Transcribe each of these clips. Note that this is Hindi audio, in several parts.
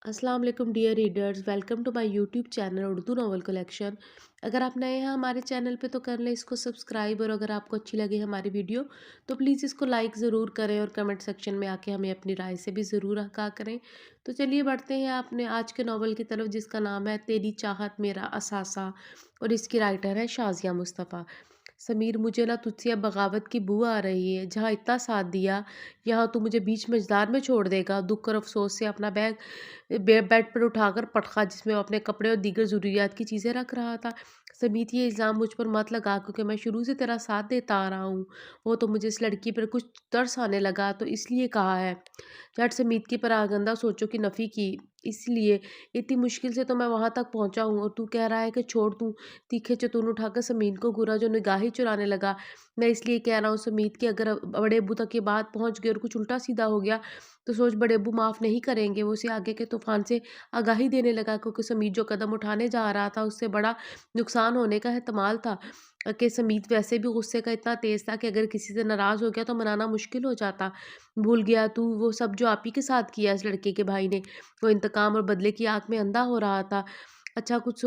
अस्सलाम वालेकुम dear readers, welcome to my YouTube channel Urdu novel collection. अगर आप नए हैं हमारे चैनल पे तो कर लें इसको सब्सक्राइब, और अगर आपको अच्छी लगे हमारी वीडियो तो प्लीज़ इसको लाइक ज़रूर करें और कमेंट सेक्शन में आके हमें अपनी राय से भी ज़रूर आगाह करें। तो चलिए बढ़ते हैं अपने आज के नॉवल की तरफ, जिसका नाम है तेरी चाहत मेरा असासा, और इसकी राइटर है शाज़िया मुस्तफ़ा। समीर, मुझे ना तुझसे अब बगावत की बू आ रही है। जहाँ इतना साथ दिया, यहाँ तू मुझे बीच मझदार में छोड़ देगा। दुख और अफसोस से अपना बैग बेड पर उठाकर पटका, जिसमें वो अपने कपड़े और दीगर ज़रूरियात की चीज़ें रख रहा था। समीत, ये इल्ज़ाम मुझ पर मत लगा, क्योंकि मैं शुरू से तेरा साथ देता आ रहा हूँ। वो तो मुझे इस लड़की पर कुछ तरस आने लगा तो इसलिए कहा है। झट समीत की परागंदा सोचों की नफ़ी की। इसलिए इतनी मुश्किल से तो मैं वहाँ तक पहुँचा हूँ, और तू कह रहा है कि छोड़ दूँ। तीखे चतुन उठाकर समीत को घूरा, जो निगाहें चुराने लगा। मैं इसलिए कह रहा हूँ समीत कि अगर बड़े अब्बू तक ये बात पहुँच गई और कुछ उल्टा सीधा हो गया तो सोच, बड़े अब्बू माफ़ नहीं करेंगे। वो उसे आगे के तूफान से आगाही देने लगा, क्योंकि समीत जो कदम उठाने जा रहा था उससे बड़ा नुकसान होने का एहतमाल था। कि समीत वैसे भी गुस्से का इतना तेज था कि अगर किसी से नाराज़ हो गया तो मनाना मुश्किल हो जाता। भूल गया तू वो सब जो आप ही के साथ किया इस लड़के के भाई ने। वो इंतकाम और बदले की आग में अंधा हो रहा था। अच्छा कुछ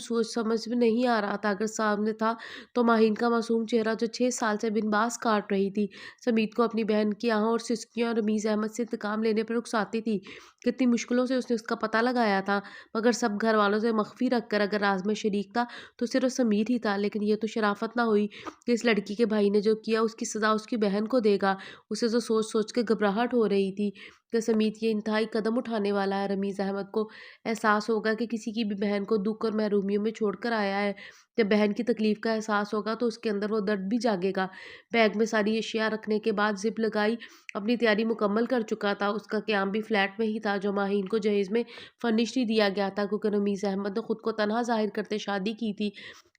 सोच समझ में नहीं आ रहा था। अगर सामने था तो माहीन का मासूम चेहरा, जो 6 साल से बिनबास काट रही थी। समीत को अपनी बहन की आहों और सिसकियां और रमीज़ अहमद से इंतकाम लेने पर उकसाती थी। कितनी मुश्किलों से उसने उसका पता लगाया था, मगर सब घर वालों से मख्फी रखकर अगर राज में शरीक था तो सिर्फ समीर ही था। लेकिन ये तो शराफत ना हुई कि इस लड़की के भाई ने जो किया उसकी सज़ा उसकी बहन को देगा। उसे तो सोच सोच के घबराहट हो रही थी कि समीत ये इंतहाई कदम उठाने वाला है। रमीज़ अहमद को एहसास होगा कि किसी की भी बहन को दुख और महरूमियों में छोड़कर आया है। जब बहन की तकलीफ़ का एहसास होगा तो उसके अंदर वो दर्द भी जागेगा। बैग में सारी अशिया रखने के बाद ज़िप लगाई, अपनी तैयारी मुकम्मल कर चुका था। उसका क़याम भी फ्लैट में ही था, जो माहीन को जहेज़ में फ़र्निश्ड ही दिया गया था, क्योंकि रमीज़ अहमद ने खुद को तनहा ज़ाहिर करते शादी की थी।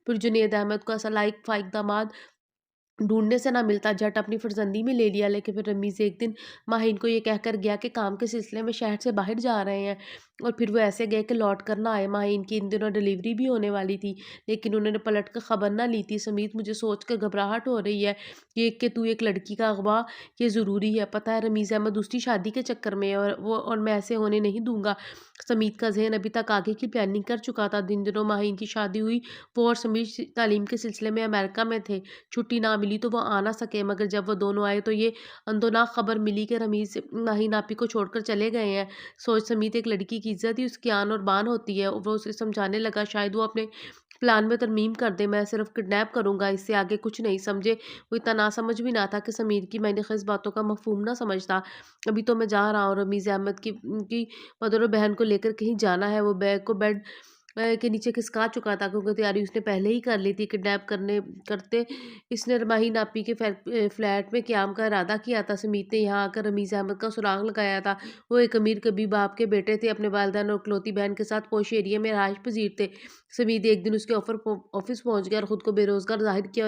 फिर जुनैद अहमद को ऐसा लायक-फ़ायक दामाद ढूँढने से ना मिलता, झट अपनी फ़र्ज़ंदी में ले लिया। लेकिन फिर रमीज़ एक दिन माहीन को ये कहकर गया कि काम के सिलसिले में शहर से बाहर जा रहे हैं, और फिर वो ऐसे गए कि लौट कर ना आए। माहीन की इन दिनों डिलीवरी भी होने वाली थी, लेकिन उन्होंने पलट कर ख़बर ना ली थी। समीत, मुझे सोच कर घबराहट हो रही है कि तू एक लड़की का अगवा, ये ज़रूरी है। पता है रमीज़ अहमद दूसरी शादी के चक्कर में है, और मैं ऐसे होने नहीं दूँगा। समीत का ज़हन अभी तक आगे की प्लानिंग कर चुका था। जिन दिनों माहीन की शादी हुई, वो और समीर तालीम के सिलसिले में अमेरिका में थे। छुट्टी ना मिली तो वो आ ना सके, मगर जब वो दोनों आए तो ये अंदोनाक खबर मिली कि रमीज़ नाहिन आपी को छोड़कर चले गए हैं। सोच, समीत एक लड़की की इज़्ज़त ही उसकी आन और बान होती है। वो उसे समझाने लगा, शायद वो अपने प्लान में तरमीम कर दे। मैं सिर्फ किडनैप करूँगा, इससे आगे कुछ नहीं। समझे, वो इतना नासमझ भी ना था कि समीर की मैंने ख़िज़ बातों का मफ़हूम ना समझता। अभी तो मैं जा रहा हूँ, रमीज़ अहमद की मदर और बहन को लेकर कहीं जाना है। वो बैग को बेड के नीचे खिसका चुका था, क्योंकि तैयारी उसने पहले ही कर ली थी। किडनैप करने करते इसने रमाही नापी के फ्लैट में क़याम का इरादा किया था। समीत ने यहाँ आकर रमीज़ अहमद का सुराग लगाया था। वो एक अमीर कबीर बाप के बेटे थे, अपने वालिदैन और इकलौती बहन के साथ पोश एरिया में रहायश पजीर थे। समीत एक दिन उसके ऑफिस पहुँच गया और ख़ुद को बेरोज़गार ज़ाहिर किया,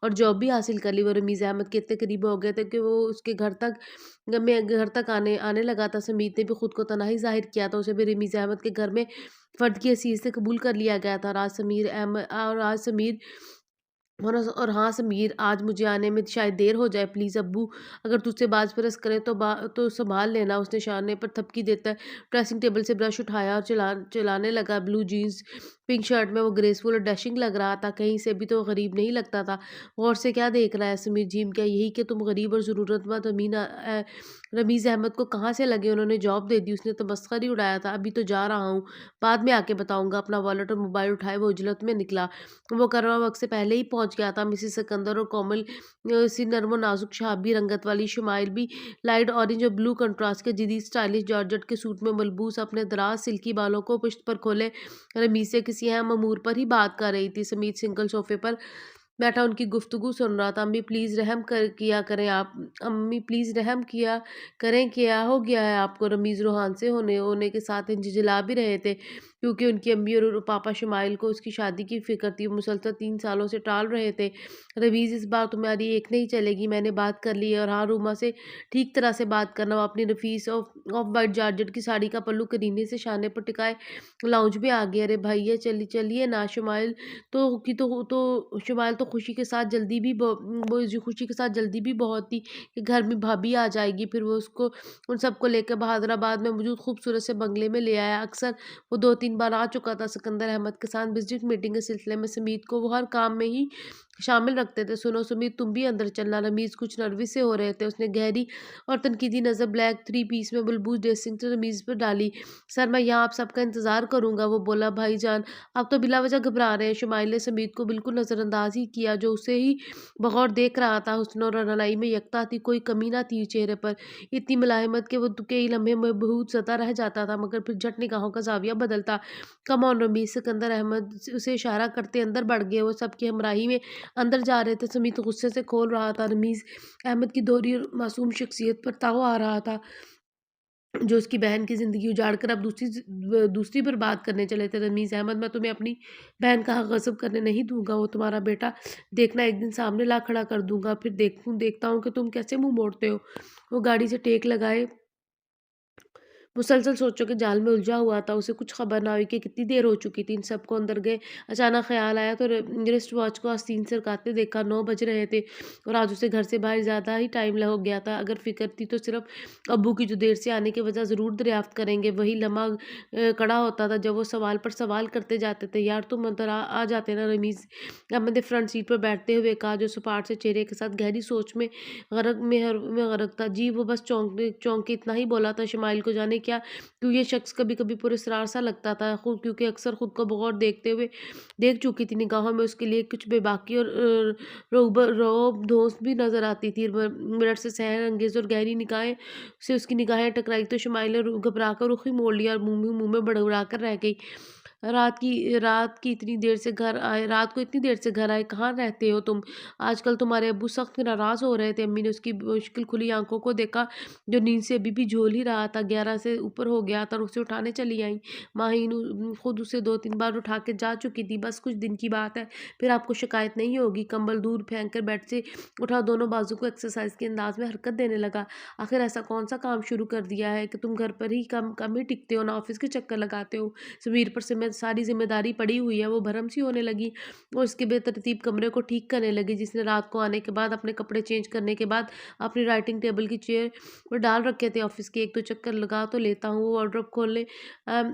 और जॉब भी हासिल कर ली। वो रमीज़ अहमद के इतने करीब हो गए थे कि वो उसके घर तक आने आने लगा था। समीत ने भी खुद को तनहाई ज़ाहिर किया था। उसे भी रमीज़ अहमद के घर में फ़र्द की हैसियत से कबूल कर लिया गया था। आज समीर और हाँ समीर, आज मुझे आने में शायद देर हो जाए। प्लीज़ अब्बू, अगर तुझसे बाज़ परस करें तो सँभाल लेना। उसने शाने पर थपकी देता है ड्रेसिंग टेबल से ब्रश उठाया और चलाने लगा। ब्लू जीन्स पिंक शर्ट में वो ग्रेसफुल और डैशिंग लग रहा था। कहीं से भी तो गरीब नहीं लगता था। गौर से क्या देख रहा है समीर जी? क्या यही कि तुम गरीब और ज़रूरतमंद रमीज़ अहमद को कहाँ से लगे? उन्होंने जॉब दे दी, उसने तो मस्खर ही उड़ाया था। अभी तो जा रहा हूँ, बाद में आके बताऊँगा। अपना वॉलेट और मोबाइल उठाए वो उजलत में निकला। वो करवा वक़्त से पहले ही पहुँच गया था। मिसेस सिकंदर और कोमल सी नर्म और नाज़ुक शहाबी रंगत वाली शुमाइल भी लाइट ऑरेंज और ब्लू कंट्रास्ट के जदीद स्टाइलिश जॉर्जेट के सूट में मलबूस, अपने दराज सिल्की बालों को पुश्त पर खोले रमीज़ से किसी अहम अमूर पर ही बात कर रही थी। समीत सिंगल सोफ़े पर बैठा उनकी गुफ्तगू सुन रहा था। अम्मी प्लीज़ रहम किया करें, क्या हो गया है आपको? रमीज़ रूहान से होने होने के साथ झिलमिला भी रहे थे। क्योंकि उनकी अम्मी और पापा शमाइल को उसकी शादी की फ़िक्र थी। वो मुसलसल 3 सालों से टाल रहे थे। रवीज़ इस बार तुम्हारी एक नहीं चलेगी, मैंने बात कर ली है। और हाँ, रूमा से ठीक तरह से बात करना। वो अपनी नफीस ऑफ वाइट जॉर्जेट की साड़ी का पल्लू करीने से शाने पर टिकाए लाउंज में आ गया। अरे भैया चलिए ना। शुमाइल तो शुमाइल तो खुशी के साथ जल्दी भी वो जो खुशी के साथ जल्दी भी बहुत थी कि घर में भाभी आ जाएगी। फिर वो उसको उन सबको लेकर बहादुराबाद में मौजूद खूबसूरत से बंगले में ले आया। अक्सर वो 2-3 बार आ चुका था सिकंदर अहमद के साथ विजिट मीटिंग के सिलसिले में। समीत को वो हर काम में ही शामिल रखते थे। सुनो सुमीत, तुम भी अंदर चलना। रमीज कुछ नर्वस से हो रहे थे। उसने गहरी और तनकीदी नज़र ब्लैक 3 पीस में बुलबुल ड्रेसिंग से रमीज पर डाली। सर मैं यहाँ आप सबका इंतज़ार करूँगा। वो बोला भाईजान आप तो बिला वजह घबरा रहे हैं। शुमाइल ने समीत को बिल्कुल नज़रअंदाज ही किया जो उसे ही बगौर देख रहा था। हुस्न और रनाई में यकता थी, कोई कमी ना थी चेहरे पर। इतनी मुलायमत के वो कई लम्हे में बहुत ज़्यादा रह जाता था, मगर फिर झट निगाहों का ज़ाविया बदलता। कम ऑन रमीज, सिकंदर अहमद उसे इशारा करते अंदर बढ़ गए। वो सबकी हमराही में अंदर जा रहे थे। समीत गुस्से से खोल रहा था। रमीज अहमद की दोहरी और मासूम शख्सियत पर ताव आ रहा था, जो उसकी बहन की ज़िंदगी उजाड़ कर अब दूसरी बर्बाद करने चले थे। रमीज़ अहमद, मैं तुम्हें अपनी बहन का हक़ ग़स्ब करने नहीं दूँगा। वो तुम्हारा बेटा देखना एक दिन सामने ला खड़ा कर दूँगा। फिर देखता हूँ कि तुम कैसे मुँह मोड़ते हो। वो गाड़ी से टेक लगाए मुसलसल सोचों के जाल में उलझा हुआ था। उसे कुछ खबर ना हुई कि कितनी देर हो चुकी थी। इन सबको अंदर गए अचानक ख्याल आया तो रिस्ट वॉच को आस्तीन से सरकाते देखा 9 बज रहे थे और आज उसे घर से बाहर ज़्यादा ही टाइम हो गया था। अगर फ़िक्र थी तो सिर्फ अब्बू की जो देर से आने की वजह ज़रूर दरियाफ्त करेंगे। वही लम्हा कड़ा होता था जब वो सवाल पर सवाल करते जाते थे। यार तुम अंदर आ जाते ना। रमीज़ अहमद ने फ्रंट सीट पर बैठते हुए कहा, जो सपाट से चेहरे के साथ गहरी सोच में गरक था। जी वो बस चौंक के इतना ही बोला था। शमाइल को जाने क्या क्यों ये शख्स कभी-कभी पुरस्रार सा लगता था, खुद क्योंकि अक्सर खुद को बगौर देखते हुए देख चुकी थी। निगाहों में उसके लिए कुछ बेबाकी और रौब धौंस भी नज़र आती थी। मिनट से सहर अंगेज़ और गहरी निगाहें से उसकी निगाहें टकराई तो शुमाइल ने घबरा कर रुख ही मोड़ लिया और मुँह में बड़बड़ा कर रह गई। रात को इतनी देर से घर आए, कहाँ रहते हो तुम? आजकल तुम्हारे अब्बू सख्त नाराज़ हो रहे थे। अम्मी ने उसकी मुश्किल खुली आंखों को देखा, जो नींद से अभी भी झोल ही रहा था। 11 से ऊपर हो गया था और उसे उठाने चली आई। माहीन खुद उसे 2-3 बार उठा के जा चुकी थी। बस कुछ दिन की बात है, फिर आपको शिकायत नहीं होगी। कंबल दूर फेंक कर बेड से उठा, दोनों बाजू को एक्सरसाइज के अंदाज में हरकत देने लगा। आखिर ऐसा कौन सा काम शुरू कर दिया है कि तुम घर पर ही कम कम ही टिकते हो, ना ऑफिस के चक्कर लगाते हो? समीर पर से मैं सारी ज़िम्मेदारी पड़ी हुई है। वो भरम-सी होने लगी और उसके बेतरतीब कमरे को ठीक करने लगी, जिसने रात को आने के बाद अपने कपड़े चेंज करने के बाद अपनी राइटिंग टेबल की चेयर पर डाल रखे थे। ऑफिस के 1-2 चक्कर लगा तो लेता हूँ। वो वार्डरोब खोलने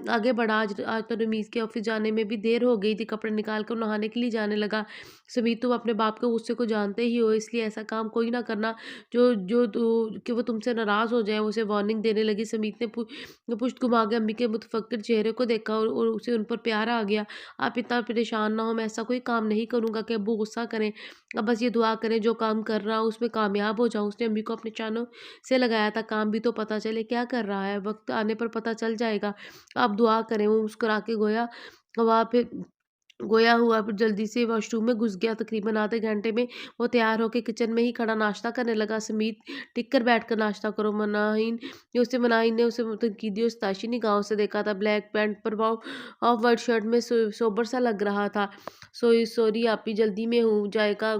आगे बढ़ा। आज तो रमीज़ के ऑफिस जाने में भी देर हो गई थी। कपड़े निकाल कर नहाने के लिए जाने लगा। समीर, तुम अपने बाप के गुस्से को जानते ही हो, इसलिए ऐसा काम कोई ना करना जो जो तो कि वो तुमसे नाराज़ हो जाएँ। उसे वार्निंग देने लगी। समीर ने पुष्ट घुमा के अम्मी के मुतफक्किर चेहरे को देखा और उसे उन पर प्यार आ गया। आप इतना परेशान ना हो, मैं ऐसा कोई काम नहीं करूँगा कि अब्बू गुस्सा करें। अब बस ये दुआ करें जो काम कर रहा हूँ उसमें कामयाब हो जाऊँ। उसने अम्मी को अपने चानों से लगाया था, काम भी तो पता चले क्या कर रहा है, वक़्त आने पर पता चल जाएगा। आप दुआ करें। वो मुस्कुरा के गोया हुआ फिर जल्दी से वॉशरूम में घुस गया। तकरीबन आधे घंटे में वो तैयार होके किचन में ही खड़ा नाश्ता करने लगा। समीत, टिक कर बैठ कर नाश्ता करो। मनाहिन ने उसे तनकीदी और सताशी निगाहों से देखा था। ब्लैक पैंट पर वो ऑफ वाइट शर्ट में सोबर सा लग रहा था। सॉरी आपी, जल्दी में हूँ। चाय का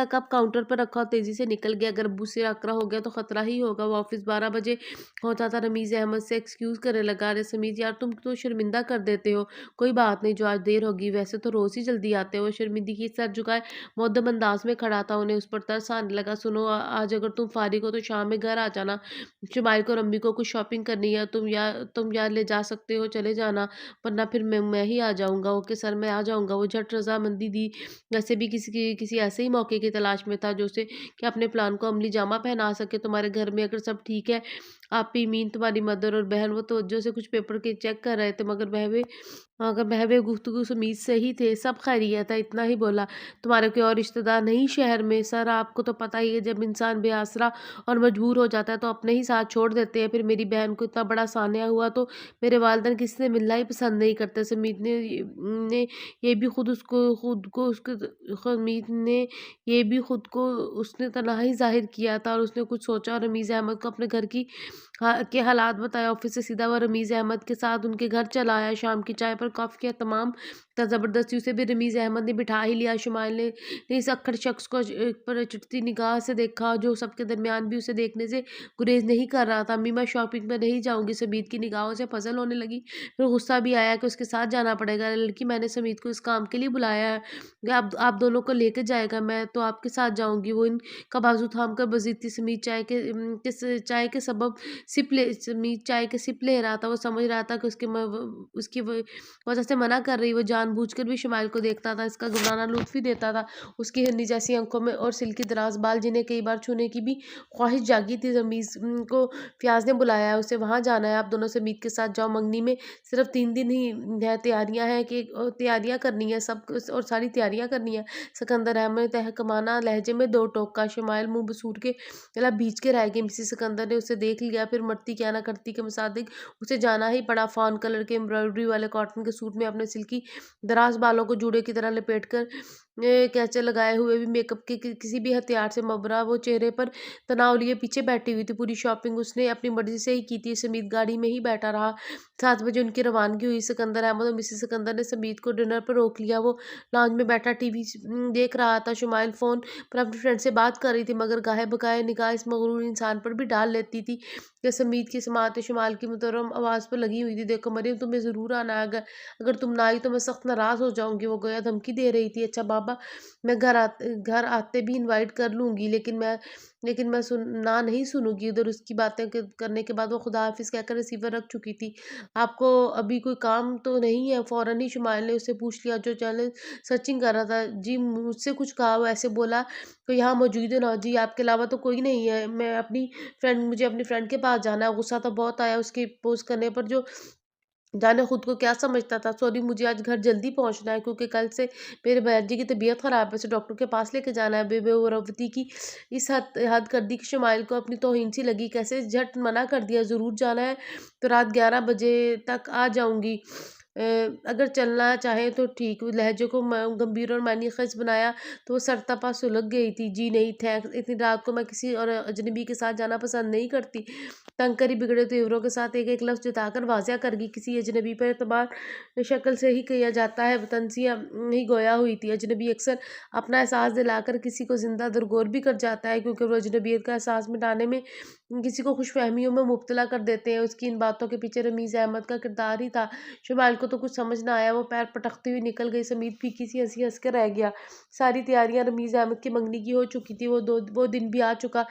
कप काउंटर पर रखा और तेजी से निकल गया। अगर अब्बू से आकरा हो गया तो खतरा ही होगा। वो ऑफिस 12 बजे होता था। रमीज अहमद से एक्सक्यूज करने लगा। अरे समीत यार, तुम तो शर्मिंदा कर देते हो। कोई बात नहीं, जो आज देर होगी, वैसे तो रोज़ ही जल्दी आते हो। शर्मिंदगी सर झुकाए मुअद्दब अंदाज में खड़ा था। उन्हें उस पर तरस आने लगा। सुनो, आज अगर तुम फारिग हो तो शाम में घर आ जाना। शुमाइल को और अम्मी को कुछ शॉपिंग करनी है। तुम या ले जा सकते हो, चले जाना, वरना फिर मैं ही आ जाऊँगा। ओके सर, मैं आ जाऊँगा। वो झट रज़ामंदी दी। वैसे भी किसी ऐसे ही मौके की तलाश में था जो उसे कि अपने प्लान को अमली जामा पहना सके। तुम्हारे घर में अगर सब ठीक है? आपी, मीन, तुम्हारी मदर और बहन वो तवज्जो से कुछ पेपर के चेक कर रहे थे, मगर महवे गुफ्तगू समीत से ही थे। सब खैरियत है, इतना ही बोला। तुम्हारे कोई और रिश्तेदार नहीं शहर में? सर आपको तो पता ही है, जब इंसान बेआसरा और मजबूर हो जाता है तो अपने ही साथ छोड़ देते हैं। फिर मेरी बहन को इतना बड़ा सान्या हुआ तो मेरे वालिदैन किसी से मिलना ही पसंद नहीं करते। ने ये भी हमीद ने ये भी खुद को उसने तन्हाई ज़ाहिर किया था और उसने कुछ सोचा और रमीज़ अहमद को अपने घर की के हालात बताए। ऑफिस से सीधा वो रमीज़ अहमद के साथ उनके घर चला आया। शाम की चाय पर कॉफ़ी का तमाम था। ज़बरदस्ती उसे भी रमीज़ अहमद ने बिठा ही लिया। शुमाइल ने इस अक्खड़ शख्स को पर चिढ़ती निगाह से देखा, जो सबके दरमियान भी उसे देखने से गुरेज नहीं कर रहा था। अम्मी, मैं शॉपिंग पे नहीं जाऊँगी। समीत की निगाहों से पज़ल होने लगी। फिर गुस्सा भी आया कि उसके साथ जाना पड़ेगा। लड़की, मैंने समीत को इस काम के लिए बुलाया है, आप दोनों को लेके जाएगा। मैं तो आपके साथ जाऊँगी। वो इनका बाजू थाम कर बजीती। समीत चाय के सबब सिप ले समीत चाय के सिप ले रहा था। वो समझ रहा था कि उसकी वजह से मना कर रही। वो जानबूझकर भी शुमाइल को देखता था, इसका घबराना लुत्फ़ ही देता था। उसकी हिरनी जैसी आँखों में और सिल्की दराज बाल, जिन्हें कई बार छूने की भी ख्वाहिश जागी थी। रमीज़ को फ़याज़ ने बुलाया है, उसे वहाँ जाना है। आप दोनों समीत के साथ जाओ। मंगनी में सिर्फ़ 3 दिन ही है। तैयारियाँ करनी है, सब कुछ और सारी तैयारियाँ करनी है। सिकंदर अहमद ने तहकमाना लहजे में 2 टोका। शुमाइल मुँह बसूर के गला भींच के रह गई। मिसेस सिकंदर ने उसे देख लिया, फिर मरती क्या ना करती के मुताबिक उसे जाना ही पड़ा। फ़ाउन कलर के एम्ब्रॉयडरी वाले कॉटन के सूट में अपने सिल्की दराज बालों को जूड़े की तरह लपेट कर कैंचे लगाए हुए भी मेकअप के किसी भी हथियार से मबरा वो चेहरे पर तनाव लिए पीछे बैठी हुई थी। पूरी शॉपिंग उसने अपनी मर्जी से ही की थी। समीत गाड़ी में ही बैठा रहा। 7 बजे उनकी रवानगी हुई। सिकंदर अहमद और मिसेस सिकंदर ने समीत को डिनर पर रोक लिया। वो लॉन्ज में बैठा टीवी देख रहा था। शुमाइल फ़ोन पर अपनी फ्रेंड से बात कर रही थी, मगर गाहे-बगाहे निगाह इस मगरूर इंसान पर भी डाल लेती थी कि समीत की समाअत शुमाइल की मुहतरम आवाज़ पर लगी हुई थी। देखो मरियम, तुम्हें ज़रूर आना है। अगर तुम ना आई तो मैं सख्त नाराज़ हो जाऊँगी। वो गोया धमकी दे रही थी। अच्छा बाबा, मैं घर आते भी इनवाइट कर लूँगी, लेकिन मैं ना नहीं सुनूँगी। उधर उसकी बातें करने के बाद वो खुदा हाफ़िज़ कहकर रिसीवर रख चुकी थी। आपको अभी कोई काम तो नहीं है? फ़ौरन ही शुमाइल ने उससे पूछ लिया, जो चैनल सर्चिंग कर रहा था। जी, मुझसे कुछ कहा? वो ऐसे बोला तो यहाँ मौजूद है ना। जी, आपके अलावा तो कोई नहीं है। मुझे अपनी फ्रेंड के पास जाना है। गुस्सा तो बहुत आया उसके पोस्ट करने पर, जो जाने खुद को क्या समझता था। सॉरी, मुझे आज घर जल्दी पहुँचना है, क्योंकि कल से मेरे भैया जी की तबीयत ख़राब है, उसे डॉक्टर के पास लेके जाना है। बेबेरवती की इस हद कर दी कि शुमाइल को अपनी तौहीन सी लगी। कैसे झट मना कर दिया। ज़रूर जाना है तो रात 11 बजे तक आ जाऊँगी। अगर चलना चाहें तो ठीक। लहजे को गंभीर और मायने खज बनाया तो वो सरतपा सुलग गई थी। जी नहीं थैंक्स, इतनी रात को मैं किसी और अजनबी के साथ जाना पसंद नहीं करती। तंग करी बिगड़े तेवरों के साथ एक एक लफ्ज़ जताकर वाज़िया कर गई। किसी अजनबी पर एतबार शक्ल से ही किया जाता है। तंसिया ही गोया हुई थी। अजनबी अक्सर अपना एहसास दिलाकर किसी को ज़िंदा दरगोर भी कर जाता है, क्योंकि वो अजनबियत का एहसास मिटाने में किसी को खुशफहमियों में मुब्तला कर देते हैं। उसकी इन बातों के पीछे रमीज़ अहमद का किरदार ही था। शुमाइल को तो कुछ समझ ना आया। वो पैर पटकती हुई निकल गई। समीत फीकी सी हंसी हंस कर रह गया। सारी तैयारियां रमीज़ अहमद की मंगनी की हो चुकी थी। वो दिन भी आ चुका।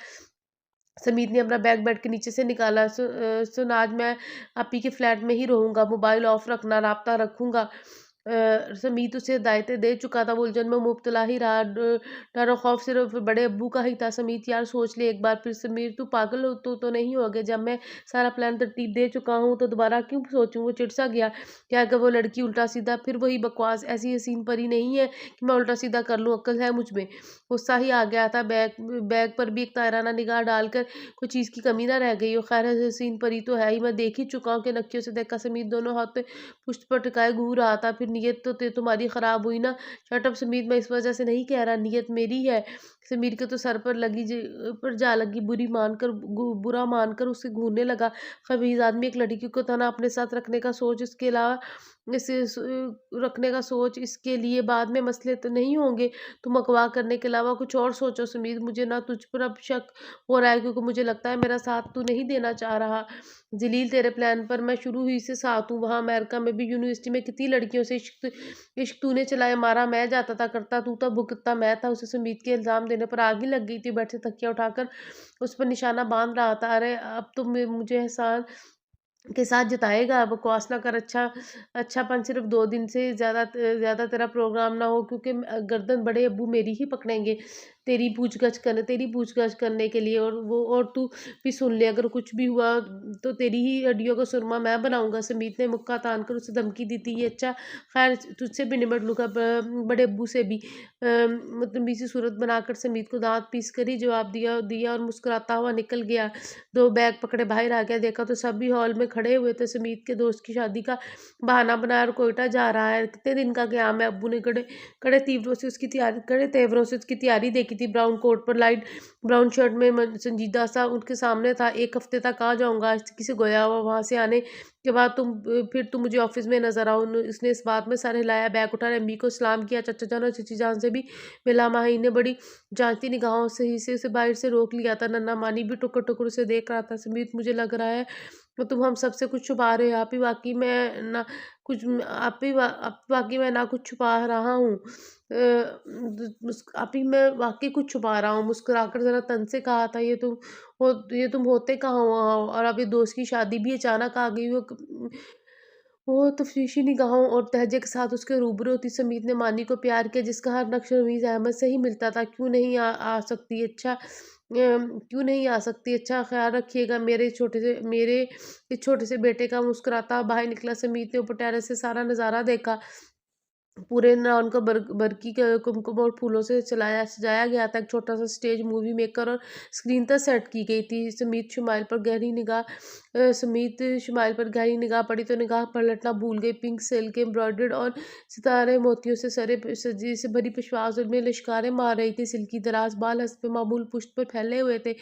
समीत ने अपना बैग बेड के नीचे से निकाला। सुन, आज मैं आपी के फ्लैट में ही रहूँगा। मोबाइल ऑफ रखना, राब्ता रखूँगा। समीत उसे हिदायतें दे चुका था। वो उलझन में मुब्तला ही रहा। डर और खौफ सिर्फ बड़े अब्बू का ही था। समीत, यार सोच ले एक बार फिर। समीर, तू पागल हो तो नहीं हो गया? जब मैं सारा प्लान तरतीब दे चुका हूँ तो दोबारा क्यों सोचूं? वो चिढ़ सा गया। क्या अगर वो लड़की उल्टा सीधा, फिर वही बकवास। ऐसी हसीन परी नहीं है कि मैं उल्टा सीधा कर लूँ। अक्ल है मुझ में। गुस्सा ही आ गया था। बैग पर भी एक तायराना निगाह डालकर कोई चीज़ की कमी ना रह गई हो। खैर, हसीन परी तो है ही, मैं देख ही चुका हूँ कि नक्कियों से देखा। समीत दोनों हाथ पुश्त पर टिकाए घूर रहा था। फिर नीयत तो तुम्हारी खराब हुई ना। शट अप समीत, मैं इस वजह से नहीं कह रहा, नीयत मेरी है। समीर के तो सर पर जा लगी। बुरा मानकर उसे घूरने लगा। खबीज आदमी, एक लड़की को तना अपने साथ रखने का सोच, इसके अलावा इसे रखने का सोच, इसके लिए बाद में मसले तो नहीं होंगे। तुम अगवा करने के अलावा कुछ और सोचो। समीर, मुझे ना तुझ पर अब शक हो रहा है, क्योंकि मुझे लगता है मेरा साथ तू नहीं देना चाह रहा। जलील, तेरे प्लान पर मैं शुरू ही से साथ हूँ। वहाँ अमेरिका में भी यूनिवर्सिटी में कितनी लड़कियों से इश्क तूने चलाया मारा, मैं जाता था करता, तू था भुगतता मैं था। उसे समीत के इल्ज़ाम देने पर आग ही लग गई थी। बेड से तकिया उठाकर उस पर निशाना बांध रहा था। अरे अब तो मुझे एहसान के साथ जताएगा। बकवास ना कर। अच्छापन सिर्फ 2 दिन से ज़्यादा तेरा प्रोग्राम ना हो, क्योंकि गर्दन बड़े अब्बू मेरी ही पकड़ेंगे तेरी पूछगछ करने के लिए। और तू भी सुन ले, अगर कुछ भी हुआ तो तेरी ही हड्डियों का सुरमा मैं बनाऊंगा। समीत ने मुक्का तान कर उसे धमकी दी थी। ये अच्छा, खैर तुझसे भी निपट लूँगा, बड़े अब्बू से भी। मतलब सी सूरत बनाकर समीत को दांत पीस कर ही जवाब दिया और मुस्कुराता हुआ निकल गया। 2 बैग पकड़े बाहर आ गया। देखा तो सभी हॉल में खड़े हुए थे। समीत के दोस्त की शादी का बहाना बनाया और कोयटा जा रहा है। कितने दिन का क़याम है। अब्बू ने कड़े तेवरों से उसकी तैयारी देखी थी ब्राउन कोट पर, लाइट ब्राउन शर्ट में, संजीदा सा उनके सामने था। 1 हफ्ते तक आ जाऊँगा आज किसी गोया हुआ, वहाँ से आने के बाद फिर तुम मुझे ऑफ़िस में नज़र आओ। उसने इस बात में सर हिलाया, बैग उठाया, अम्मी को सलाम किया, चाचा जान और चची जान से भी मिला। माही ने बड़ी जाँचती निगाहों से ही से उसे बाहर से रोक लिया था। नन्हा मानी भी टुकर-टुकर उसे देख रहा था। समीत, मुझे लग रहा है तो तुम हम सबसे कुछ छुपा रहे हो। आप वाक़ई मैं ना कुछ छुपा रहा हूँ। आप ही मैं वाक़ई कुछ छुपा रहा हूँ। मुस्कुराकर ज़रा तन से कहा था, ये तुम होते कहाँ हो? और अब ये दोस्त की शादी भी अचानक आ गई। वो तफ़रीशी निगाहों और लहजे के साथ उसके रूबरू होती। समीत ने मानी को प्यार किया जिसका हर नक्श रमीज़ अहमद से ही मिलता था। आ सकती? क्यों नहीं आ सकती? अच्छा ख़्याल रखिएगा मेरे इस छोटे से बेटे का। मुस्कुराता बाहर निकला। समीत ने ऊपर टेरेस से सारा नज़ारा देखा। पूरे लॉन को बरकी के कुमकुम और फूलों से सजाया गया था। एक छोटा-सा स्टेज मूवी मेकर और स्क्रीन तक सेट की गई थी। समीत शुमाइल पर गहरी निगाह पड़ी तो निगाह पलटना भूल गई। पिंक सिल्क एम्ब्रॉयडर्ड और सितारे मोतियों से सजी से भरी पेशवाज़ में लिशकारें मार रही थी। सिल्की दराज़ बाल हस्ब मामूल पुश्त पर फैले हुए थे।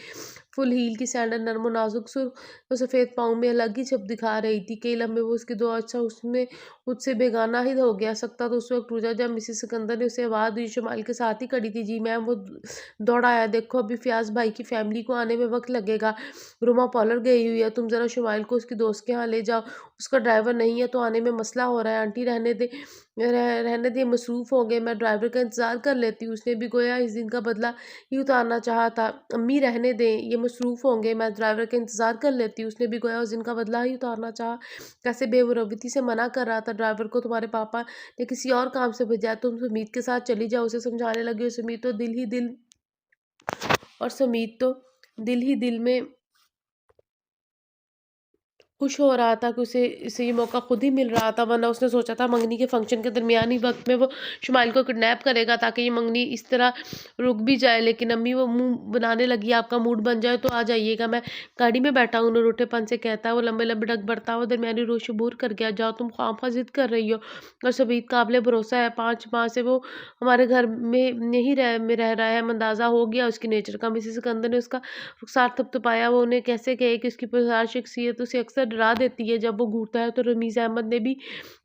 फुल हील की सैंडल नरम और नाज़ुक सुर्ख और सफ़ेद पाँव में अलग ही छप दिखा रही थी। कई लम्हे वो उसकी दुआ अच्छा उसमें मुझसे बेगाना ही हो गया सकता तो उस वक़्त रुझा जब मिसेस सिकंदर ने उसे आवाज़ दी। शुमाइल के साथ ही खड़ी थी। जी मैम। वो दौड़ा आया। देखो अभी फ़याज़ भाई की फ़ैमिली को आने में वक़्त लगेगा। रुमा पार्लर गई हुई है। तुम ज़रा शुमाइल को उसकी दोस्त के यहाँ ले जाओ। उसका ड्राइवर नहीं है तो आने में मसला हो रहा है। आंटी रहने दे, मसरूफ़ होंगे, मैं ड्राइवर का इंतज़ार कर लेती हूँ। उसने भी गोया इस दिन का बदला ही उतारना चाहा था। अम्मी रहने दें, ये मसरूफ़ होंगे, मैं ड्राइवर का इंतज़ार कर लेती हूँ। उसने भी गोया उस दिन का बदला ही उतारना चाहा। कैसे बेमुरव्वती से मना कर रहा था। ड्राइवर को तुम्हारे पापा ने किसी और काम से भेजा है। तुम सुमीत के साथ चली जाओ, उसे समझाने लगी। और समीत तो दिल ही दिल में खुश हो रहा था कि इसे ये मौका खुद ही मिल रहा था, वरना उसने सोचा था मंगनी के फंक्शन के दरमियानी वक्त में वो शुमाइल को किडनैप करेगा ताकि ये मंगनी इस तरह रुक भी जाए। लेकिन अम्मी वो मुंह बनाने लगी, आपका मूड बन जाए तो आ जाइएगा, मैं गाड़ी में बैठा हूँ। रूठेपन से कहता है वो लंबे लंबे डग बढ़ता हुआ दरमियानी रोश बूर कर गया। जाओ, तुम ख्वामखा जिद कर रही हो और सबीत काबिल भरोसा है। 5 माह से वो हमारे घर में रह रहा है, अंदाजा हो गया उसकी नेचर का। मिसेस सिकंदर ने उसका रुखसार थपथपाया। वो उन्हें कैसे कहे कि उसकी पुरस्कार शख्सियत उसे अक्सर डरा देती है। जब वो घूरता है तो रमीज़ अहमद ने भी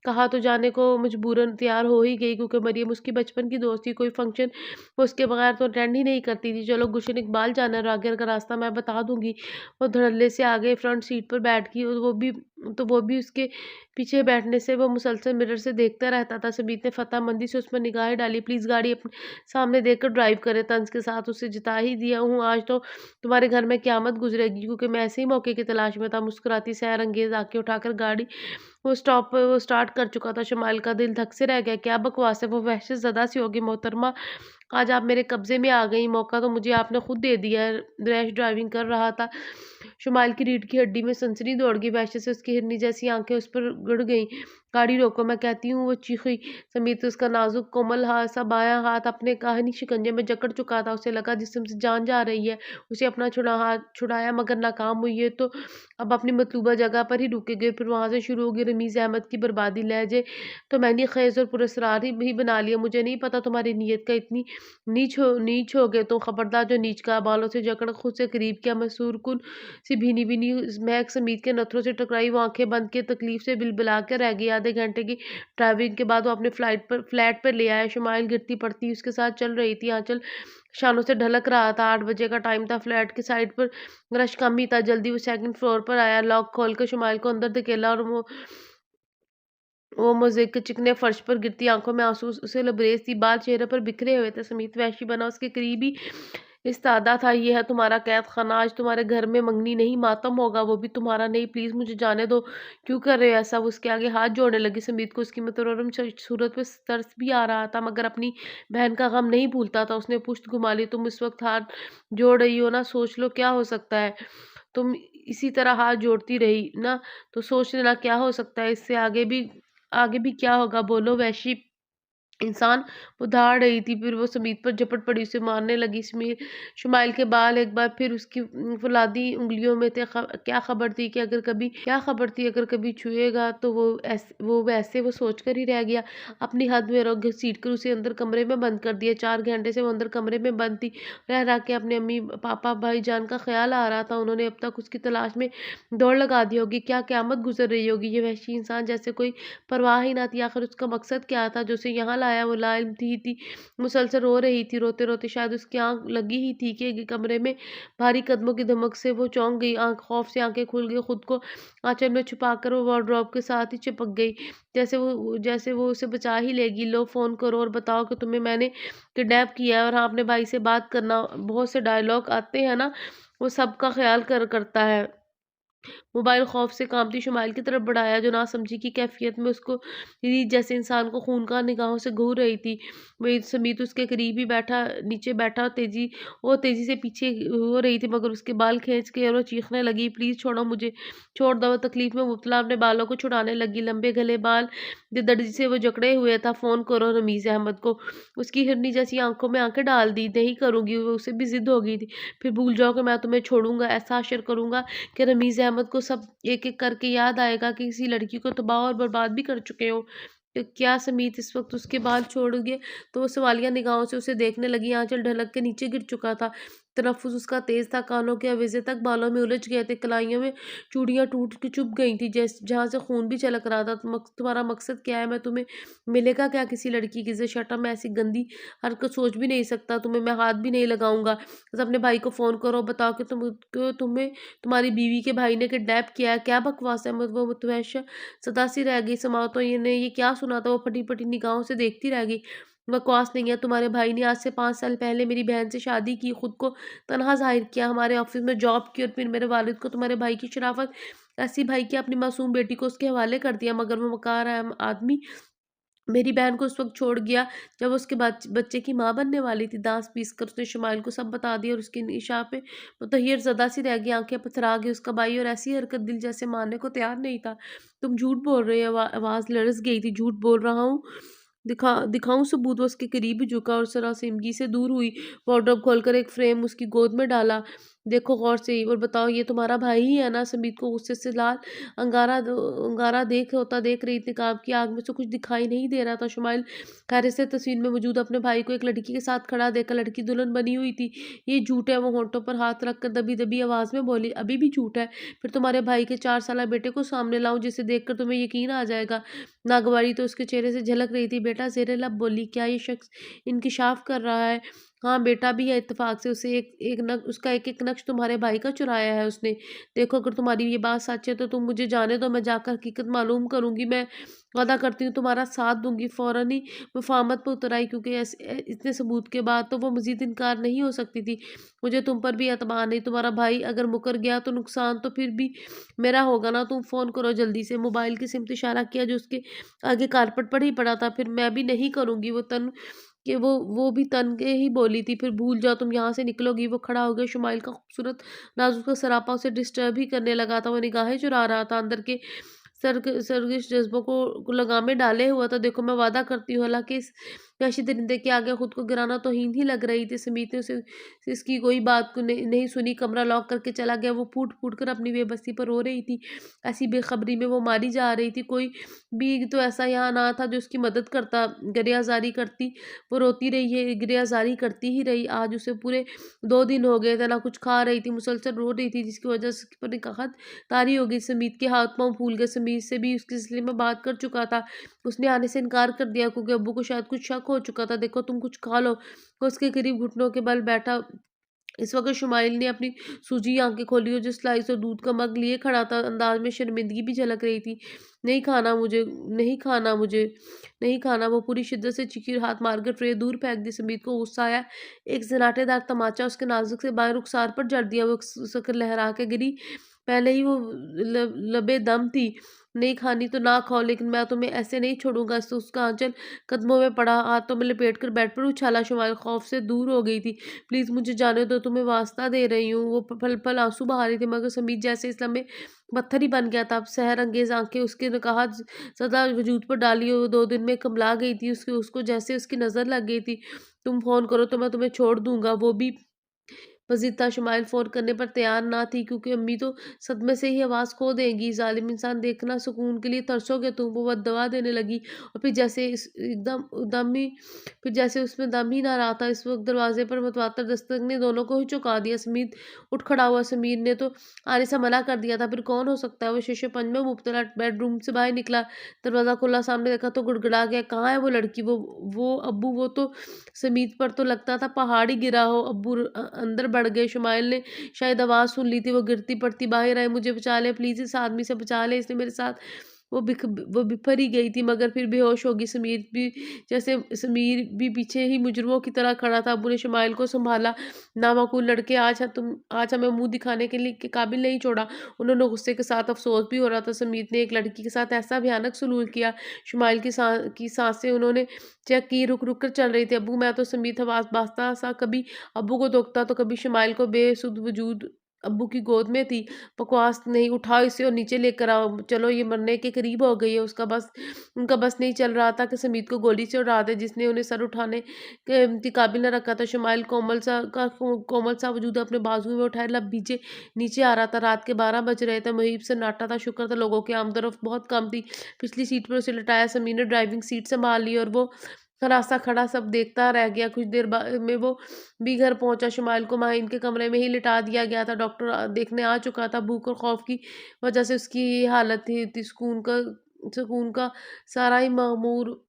कहा तो जाने को मजबूरन तैयार हो ही गई, क्योंकि मरियम उसकी बचपन की दोस्त थी। कोई फंक्शन वो उसके बगैर तो अटेंड ही नहीं करती थी। चलो, गुलशन इकबाल जाना है, आगे का रास्ता मैं बता दूंगी। वो धड़ल्ले से आगे फ्रंट सीट पर बैठ गई। वो भी उसके पीछे बैठने से वो मुसलसल मिरर से देखता रहता था। सबीत ने फतहमंदी से उस पर निगाहें डाली। प्लीज़ गाड़ी अपने सामने देखकर ड्राइव करे। तंज के साथ उसे जिता ही दिया हूँ, आज तो तुम्हारे घर में क़यामत गुज़रेगी, क्योंकि मैं ऐसे ही मौके की तलाश में था। मुस्कुराती सैर अंगेज़ आँखें उठाकर गाड़ी वो स्टार्ट कर चुका था। शमाइल का दिल धक से रह गया। क्या बकवास है, वो वहशत ज़दा सी होगी। मोहतरमा, आज आप मेरे कब्ज़े में आ गई। मौका तो मुझे आपने खुद दे दिया है। रैश ड्राइविंग कर रहा था। शुमाइल की रीढ़ की हड्डी में सनसनी दौड़ गई। वहशत से उसकी हिरनी जैसी आंखें उस पर गड़ गईं। गाड़ी रोको, मैं कहती हूँ, वो चीखी। समीत उसका नाजुक कोमल सा बायां हाथ अपने काहनी शिकंजे में जकड़ चुका था। उसे लगा जिस्म से जान जा रही है। उसे अपना हाथ छुड़ाया मगर नाकाम हुई है तो अब अपनी मतलूबा जगह पर ही रुकेंगे। फिर वहां से शुरू होगी रमीज़ अहमद की बर्बादी। लहजे तो मैंने खेज और पुरस्कार ही बना लिया। मुझे नहीं पता तुम्हारी नीयत का इतनी नीच हो गए तो खबरदार। जो नीच का बालों से जकड़ खुद से करीब किया। मैसूर कुन सी भीनी भीनी महक समीत के नथनों से टकराई। वो आंखें बंद के तकलीफ से बिलबिला कर रह गई। आधे घंटे की ड्राइविंग के बाद वो अपने फ्लैट पर ले आया। शुमाइल गिरती पड़ती उसके साथ चल रही थी। आंचल शानों से ढलक रहा था। 8 बजे का टाइम था। फ्लैट की साइड पर रश कम ही था। जल्दी वो सेकंड फ्लोर पर आया। लॉक खोलकर शुमाइल को अंदर धकेला और वो मोज़ेक के चिकने फर्श पर गिरती आंखों में आंसू उसे लबरेज थी। बाल चेहरे पर बिखरे हुए थे। समीत वहशी बना उसके करीब ही इस्तादा था। ये है तुम्हारा कैद खाना। आज तुम्हारे घर में मंगनी नहीं, मातम होगा, वो भी तुम्हारा नहीं। प्लीज़ मुझे जाने दो। क्यों कर रहे हो ऐसा? वो उसके आगे हाथ जोड़ने लगी। समीत को उसकी मुतरर्रम सूरत पे तरस भी आ रहा था, मगर अपनी बहन का गम नहीं भूलता था। उसने पुश्त घुमा ली। तुम इस वक्त हाथ जोड़ रही हो ना, सोच लो क्या हो सकता है। तुम इसी तरह हाथ जोड़ती रही ना तो सोच लेना क्या हो सकता है। इससे आगे भी क्या होगा, बोलो वैशी। इंसान वो दहाड़ रही थी, फिर वो समीत पर झपट पड़ी, उसे मारने लगी। शुमाइल के बाल एक बार फिर उसकी फौलादी उँगलियों में थे। क्या खबर थी कि अगर कभी छुएगा तो वो वैसे वो सोचकर ही रह गया। अपनी हद में रह घसीटकर उसे अंदर कमरे में बंद कर दिया। 4 घंटे से वो अंदर कमरे में बंद थी। रह के अपने अम्मी-पापा, भाईजान का ख़्याल आ रहा था। उन्होंने अब तक उसकी तलाश में दौड़ लगा दी होगी। क्या क़यामत गुज़र रही होगी। ये वहशी इंसान जैसे कोई परवाह ही ना थी। आखिर उसका मकसद क्या था जो उसे यहाँ लाया। वो लाइम थी मुसलसल रो रही थी। रोते-रोते शायद उसकी आँख लगी ही थी कि कमरे में भारी कदमों की धमक से वो चौंक गई। खौफ से आँखें खुल गई। खुद को आँचल में छुपाकर वो वार्डरोब के साथ ही चिपक गई। जैसे वो उसे बचा ही लेगी। लो फ़ोन करो और बताओ कि तुम्हें मैंने किडनैप किया है और हाँ, अपने भाई से बात करना। बहुत से डायलॉग आते हैं ना, वो सबका ख़्याल करता है। मोबाइल खौफ से कांपती शुमाइल की तरफ बढ़ाया, जो नासमझी की कैफियत में उसको जैसे इंसान को खूनखार निगाहों से घूर रही थी। वही समीत उसके करीब ही नीचे बैठा तेजी से पीछे हो रही थी, मगर उसके बाल खींच के और वो चीखने लगी, प्लीज छोड़ो मुझे, छोड़ दो। वो तकलीफ में मुब्तला अपने बालों को छुड़ाने लगी। लंबे गले बाल दर्जी से वो जकड़े हुए था। फोन करो रमीज अहमद को। उसकी हिरनी जैसी आंखों में आंखें डाल दी। नहीं करूंगी, वो उसे भी जिद हो गई थी। फिर भूल जाओ कि मैं तुम्हें छोड़ूंगा। ऐसा अशर करूंगा कि रमीज़ अहमद को सब एक-एक करके याद आएगा कि किसी लड़की को तबाह और बर्बाद भी कर चुके हो। क्या समीत इस वक़्त उसके बाल छोड़ोगे? तो वो सवालिया निगाहों से उसे देखने लगी। आँचल ढलक के नीचे गिर चुका था। तनफ़्फ़ुस उसका तेज़ था, कानों के अवेज़े तक बालों में उलझ गए थे, कलाइयों में चूड़ियाँ टूट के चुभ गई थी, जहाँ से खून भी छलक रहा था। तुम्हारा मकसद क्या है? मैं तुम्हें मिलेगा क्या किसी लड़की की? शट अप, मैं ऐसी गंदी हरकत सोच भी नहीं सकता। तुम्हें मैं हाथ भी नहीं लगाऊँगा। बस अपने भाई को फ़ोन करो, बताओ कि तुम्हें तुम्हारी बीवी के भाई ने किडनैप किया है। क्या बकवास है? वो मुतवैश सदा सी रह गई। समातों ने ये क्या सुना था? वो फटी-फटी निगाहों से देखती रह गई। बकवास नहीं है। तुम्हारे भाई ने आज से 5 साल पहले मेरी बहन से शादी की, खुद को तनहा ज़ाहिर किया, हमारे ऑफ़िस में जॉब की और फिर मेरे वालिद को तुम्हारे भाई की शराफ़त ऐसी भाई की अपनी मासूम बेटी को उसके हवाले कर दिया। मगर वो मकार आदमी मेरी बहन को उस वक़्त छोड़ गया जब वो उसके बच्चे की माँ बनने वाली थी। दाँत पीस-कर उसने शुमाइल को सब बता दिया और उसकी निशा पे मुतहय्यर ज़दा सी रह गई, आँखें पथरा गई। उसका भाई और ऐसी हरकत दिल जैसे मानने को तैयार नहीं था। तुम झूठ बोल रहे हो। आवाज़ लरज़ गई थी। झूठ बोल रहा हूँ। दिखाऊँ सबूत? वो उसके करीब ही झुका और सरासमगी से दूर हुई। वार्डरोब खोलकर एक फ्रेम उसकी गोद में डाला। देखो गौर से और बताओ, ये तुम्हारा भाई ही है ना? समीत को गुस्से से लाल अंगारा देख रही थी। नकाब की आग में से कुछ दिखाई नहीं दे रहा था। शुमाइल खैर से तस्वीर में मौजूद अपने भाई को एक लड़की के साथ खड़ा देखकर, लड़की दुल्हन बनी हुई थी। ये झूठ है। वो होंठों पर हाथ रखकर दबी-दबी आवाज़ में बोली, अभी भी झूठ है? फिर तुम्हारे भाई के 4 साला बेटे को सामने लाऊँ, जिसे देखकर तुम्हें यकीन आ जाएगा। नागवारी तो उसके चेहरे से झलक रही थी। बेटा ज़ेरे लब बोली, क्या ये शख्स इंकिशाफ़ कर रहा है? हाँ, बेटा भी है। इत्तेफ़ाक से उसे एक एक नग उसका एक-एक नक्श तुम्हारे भाई का चुराया है उसने। देखो, अगर तुम्हारी ये बात सच है तो तुम मुझे जाने दो, मैं जाकर हकीकत मालूम करूँगी। मैं वादा करती हूँ तुम्हारा साथ दूँगी। फ़ौरन ही मुफ़ाहमत पे उतर आई, क्योंकि इतने सबूत के बाद तो वो मज़ीद इनकार नहीं हो सकती थी। मुझे तुम पर भी एतबार नहीं। तुम्हारा भाई अगर मुकर गया तो नुकसान तो फिर भी मेरा होगा ना। तुम फ़ोन करो जल्दी से। मोबाइल की सिमत इशारा किया जो उसके आगे कारपेट पर ही पड़ा था। फिर मैं भी नहीं करूँगी। वो भी तन के ही बोली थी। फिर भूल जाओ, तुम यहाँ से निकलोगी। वो खड़ा हो गया। शुमाइल का खूबसूरत नाज़ुक सा सरापा उसे डिस्टर्ब ही करने लगा था। वो निगाहें चुरा रहा था, अंदर के सरगिश जज़्बों को लगामे डाले हुआ था। देखो, मैं वादा करती हूँ, हालाँकि इस वहशी दरिंदे के आगे खुद को गिराना तौहीन ही लग रही थी। समीत ने उसे इसकी कोई बात को नहीं सुनी। कमरा लॉक करके चला गया। वो फूट-फूट कर अपनी बेबसी पर रो रही थी। ऐसी बेखबरी में वो मारी जा रही थी। कोई भी तो ऐसा यहाँ ना था जो उसकी मदद करता। गिरियाज़ारी करती। वो रोती रही है, गिरियाज़ारी करती ही रही। आज उसे पूरे 2 दिन हो गए थे, ना कुछ खा रही थी, मुसलसल रो रही थी, जिसकी वजह से उसकी निकाहत तारी हो गई। समीत के हाथ-पाँव फूल गए। समीत से भी उसके सिलसिले में बात कर चुका था। उसने आने से इनकार कर दिया क्योंकि अब्बू को शायद कुछ शक हो चुका था। देखो, तुम कुछ खा लो। वो उसके करीब घुटनों के बल बैठा। इस वक़्त शुमाइल ने अपनी सूजी आँखें खोली और जो स्लाइस और दूध का मग लिए खड़ा था, अंदाज़ में शर्मिंदगी भी झलक रही थी। नहीं खाना मुझे, नहीं खाना मुझे, नहीं खाना। वो पूरी शिद्दत से चीखी और हाथ मारकर ट्रे दूर फेंक दी। समीत को गुस्सा आया। एक सन्नाटेदार तमाचा उसके नाज़ुक से बाएँ रुख़सार पर जड़ दिया। वो सकर लहरा के गिरी। पहले ही वो लबे दम थी। नहीं खानी तो ना खाओ, लेकिन मैं तुम्हें ऐसे नहीं छोड़ूँगा। तो उसका आँचल कदमों में पड़ा, हाथों में लपेट कर बेड पर उछाला। शुमाइल खौफ से दूर हो गई थी। प्लीज़ मुझे जाने दो, तुम्हें वास्ता दे रही हूँ। वो पल-पल आँसू बहा रही थी, मगर समीर जैसे इस लम्हे पत्थर ही बन गया था। अब सहर-अंगेज़ आँखें उसके ने कहा सदा वजूद पर डाली। वो 2 दिन में कुम्भला गई थी। उसको जैसे उसकी नज़र लग गई थी। तुम फ़ोन करो तो मैं तुम्हें छोड़ दूँगा। वो भी पज़िद्दा शुमाइल फ़ोन करने पर तैयार ना थी, क्योंकि अम्मी तो सदमे से ही आवाज़ खो देंगी। ज़ालिम इंसान, देखना सुकून के लिए तरसोगे तुम। वो बद्दुआ देने लगी और फिर जैसे इस एकदम दम ही फिर जैसे उसमें दम ही ना रहा था। इस वक़्त दरवाज़े पर मुतवातर दस्तक ने दोनों को ही चौंका दिया। समीर उठ खड़ा हुआ। समीर ने तो आने से मना कर दिया था, फिर कौन हो सकता है? वो शीशे-पंज में मुब्तला बेडरूम से बाहर निकला। दरवाज़ा खुला, सामने देखा तो गुड़गुड़ा गया। कहाँ है वो लड़की? वो अब्बू! वो तो समीत पर तो लगता था पहाड़ ही गिरा हो। अब्बू अंदर बढ़ गए। शुमाइल ने शायद आवाज़ सुन ली थी। वो गिरती पड़ती बाहर आई। मुझे बचा ले प्लीज़, इस आदमी से बचा ले, इसने मेरे साथ। वो बिफर ही गई थी, मगर फिर बेहोश हो गई। समीर भी पीछे ही मुजरिमों की तरह खड़ा था। अब्बू ने शुमाइल को सँभाला। नामाकूल लड़के, आज हमें मुँह दिखाने के काबिल नहीं छोड़ा। उन्होंने गुस्से के साथ अफ़सोस भी हो रहा था। समीर ने एक लड़की के साथ ऐसा भयानक सलूक किया। शुमाइल की साँसें उन्होंने चेक की, रुक-रुक कर चल रही थी। अब्बू, मैं तो समीर हवास-बास्ता सा कभी अब्बू को धोखता तो कभी शुमाइल को। बेसुध वजूद अब्बू की गोद में थी। बकवास नहीं, उठाओ इसे और नीचे लेकर आओ। चलो, ये मरने के करीब हो गई है। उनका बस नहीं चल रहा था कि समीर को गोली से उड़ा दे, जिसने उन्हें सर उठाने के काबिल न रखा था। शुमाइल कोमल सा वजूद अपने बाजुओं में उठाए लब भीजे नीचे आ रहा था। रात के 12 बज रहे थे। मुहीब सन्नाटा था। शुक्र था लोगों की आमदोरफ्त बहुत कम थी। पिछली सीट पर उसे लिटाया। समीर ने ड्राइविंग सीट संभाल ली और वो खलासा खड़ा सब देखता रह गया। कुछ देर बाद में वो भी घर पहुंचा। शुमाइल को माहिन के कमरे में ही लिटा दिया गया था। डॉक्टर देखने आ चुका था। भूख और खौफ की वजह से उसकी ये हालत थी। सुकून का सारा ही मामूर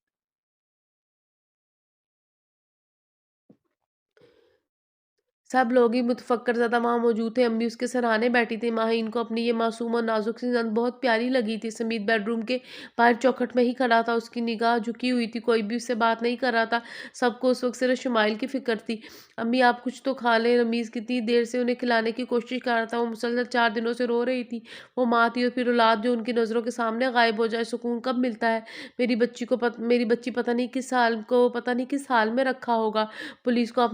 सब लोग ही मुतफ़क्कर ज़्यादा वहाँ मौजूद थे। अम्मी उसके सराहने बैठी थी। माहीन को अपनी ये मासूम और नाज़ुक सी नंद बहुत प्यारी लगी थी। समीर बेडरूम के बाहर चौखट में ही खड़ा था। उसकी निगाह झुकी हुई थी। कोई भी उससे बात नहीं कर रहा था। सबको उस वक़्त सिर्फ़ शुमाइल की फ़िक्र थी। अम्मी, आप कुछ तो खा लें। रमीज़ कितनी देर से उन्हें खिलाने की कोशिश कर रहा था। वो मुसलसल 4 दिनों से रो रही थी। वो माँ थी और फिर औलाद जो उनकी नज़रों के सामने गायब हो जाए। सुकून कब मिलता है? मेरी बच्ची पता नहीं किस हाल में रखा होगा। पुलिस को को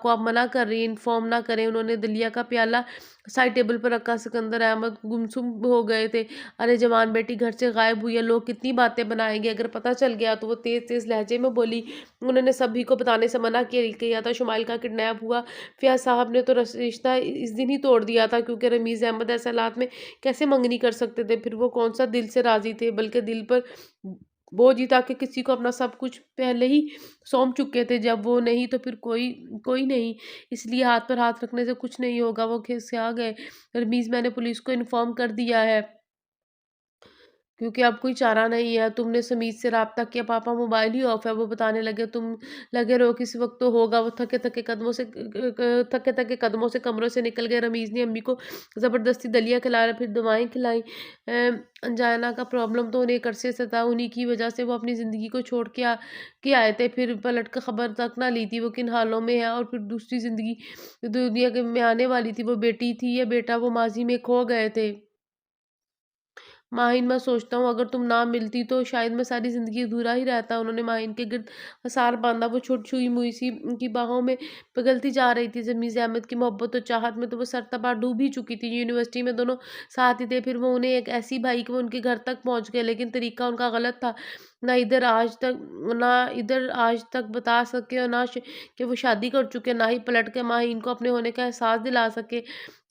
आप मना कर रही हैं, इन्फॉर्म ना करें। उन्होंने दलिया का प्याला साइड टेबल पर रखा। सिकंदर अहमद गुमसुम हो गए थे। अरे जवान बेटी घर से गायब हुई है, लोग कितनी बातें बनाएंगे अगर पता चल गया तो। वो तेज तेज लहजे में बोली। उन्होंने सभी को बताने से मना किया था। शुमाइल का किडनैप हुआ। फयाज साहब ने तो रिश्ता इस दिन ही तोड़ दिया था, क्योंकि रमीज़ अहमद ऐसे हालात में कैसे मंगनी कर सकते थे? फिर वो कौन सा दिल से राजी थे, बल्कि दिल पर बोझ ही था कि किसी को अपना सब कुछ पहले ही सौंप चुके थे। जब वो नहीं तो फिर कोई कोई नहीं। इसलिए हाथ पर हाथ रखने से कुछ नहीं होगा। वो खिसिया गए। रमीज़, मैंने पुलिस को इन्फॉर्म कर दिया है, क्योंकि अब कोई चारा नहीं है। तुमने समीत से राब्ता किया? पापा, मोबाइल ही ऑफ है। वो बताने लगे। तुम लगे रहो, किसी वक्त तो होगा। वो थके थके कदमों से कमरों से निकल गए। रमीज़ ने अम्मी को ज़बरदस्ती दलिया खिलाया, फिर दवाएं खिलाई। अंजाना का प्रॉब्लम तो उन्हें एक अरसे से था। उन्हीं की वजह से वो अपनी ज़िंदगी को छोड़ के आए थे। फिर पलट कर खबर तक ना ली थी वो किन हालों में है। और फिर दूसरी ज़िंदगी दुनिया के में आने वाली थी। वो बेटी थी या बेटा, वो माजी में खो गए थे। माहिन, मैं सोचता हूँ अगर तुम ना मिलती तो शायद मैं सारी ज़िंदगी अधूरा ही रहता। उन्होंने माहिन के गिर्द हसार बाँधा। वो छुई मुई सी उनकी बाहों में पिघलती जा रही थी। जमीज़ अहमद की मोहब्बत और चाहत में तो वो सरतबा डूब ही चुकी थी। यूनिवर्सिटी में दोनों साथ ही थे। फिर वो उन्हें एक ऐसी भाई कि वो उनके घर तक पहुँच गए, लेकिन तरीका उनका गलत था। ना इधर आज तक बता सके और कि वो शादी कर चुके, ना ही पलट के माहिन को अपने होने का एहसास दिला सके।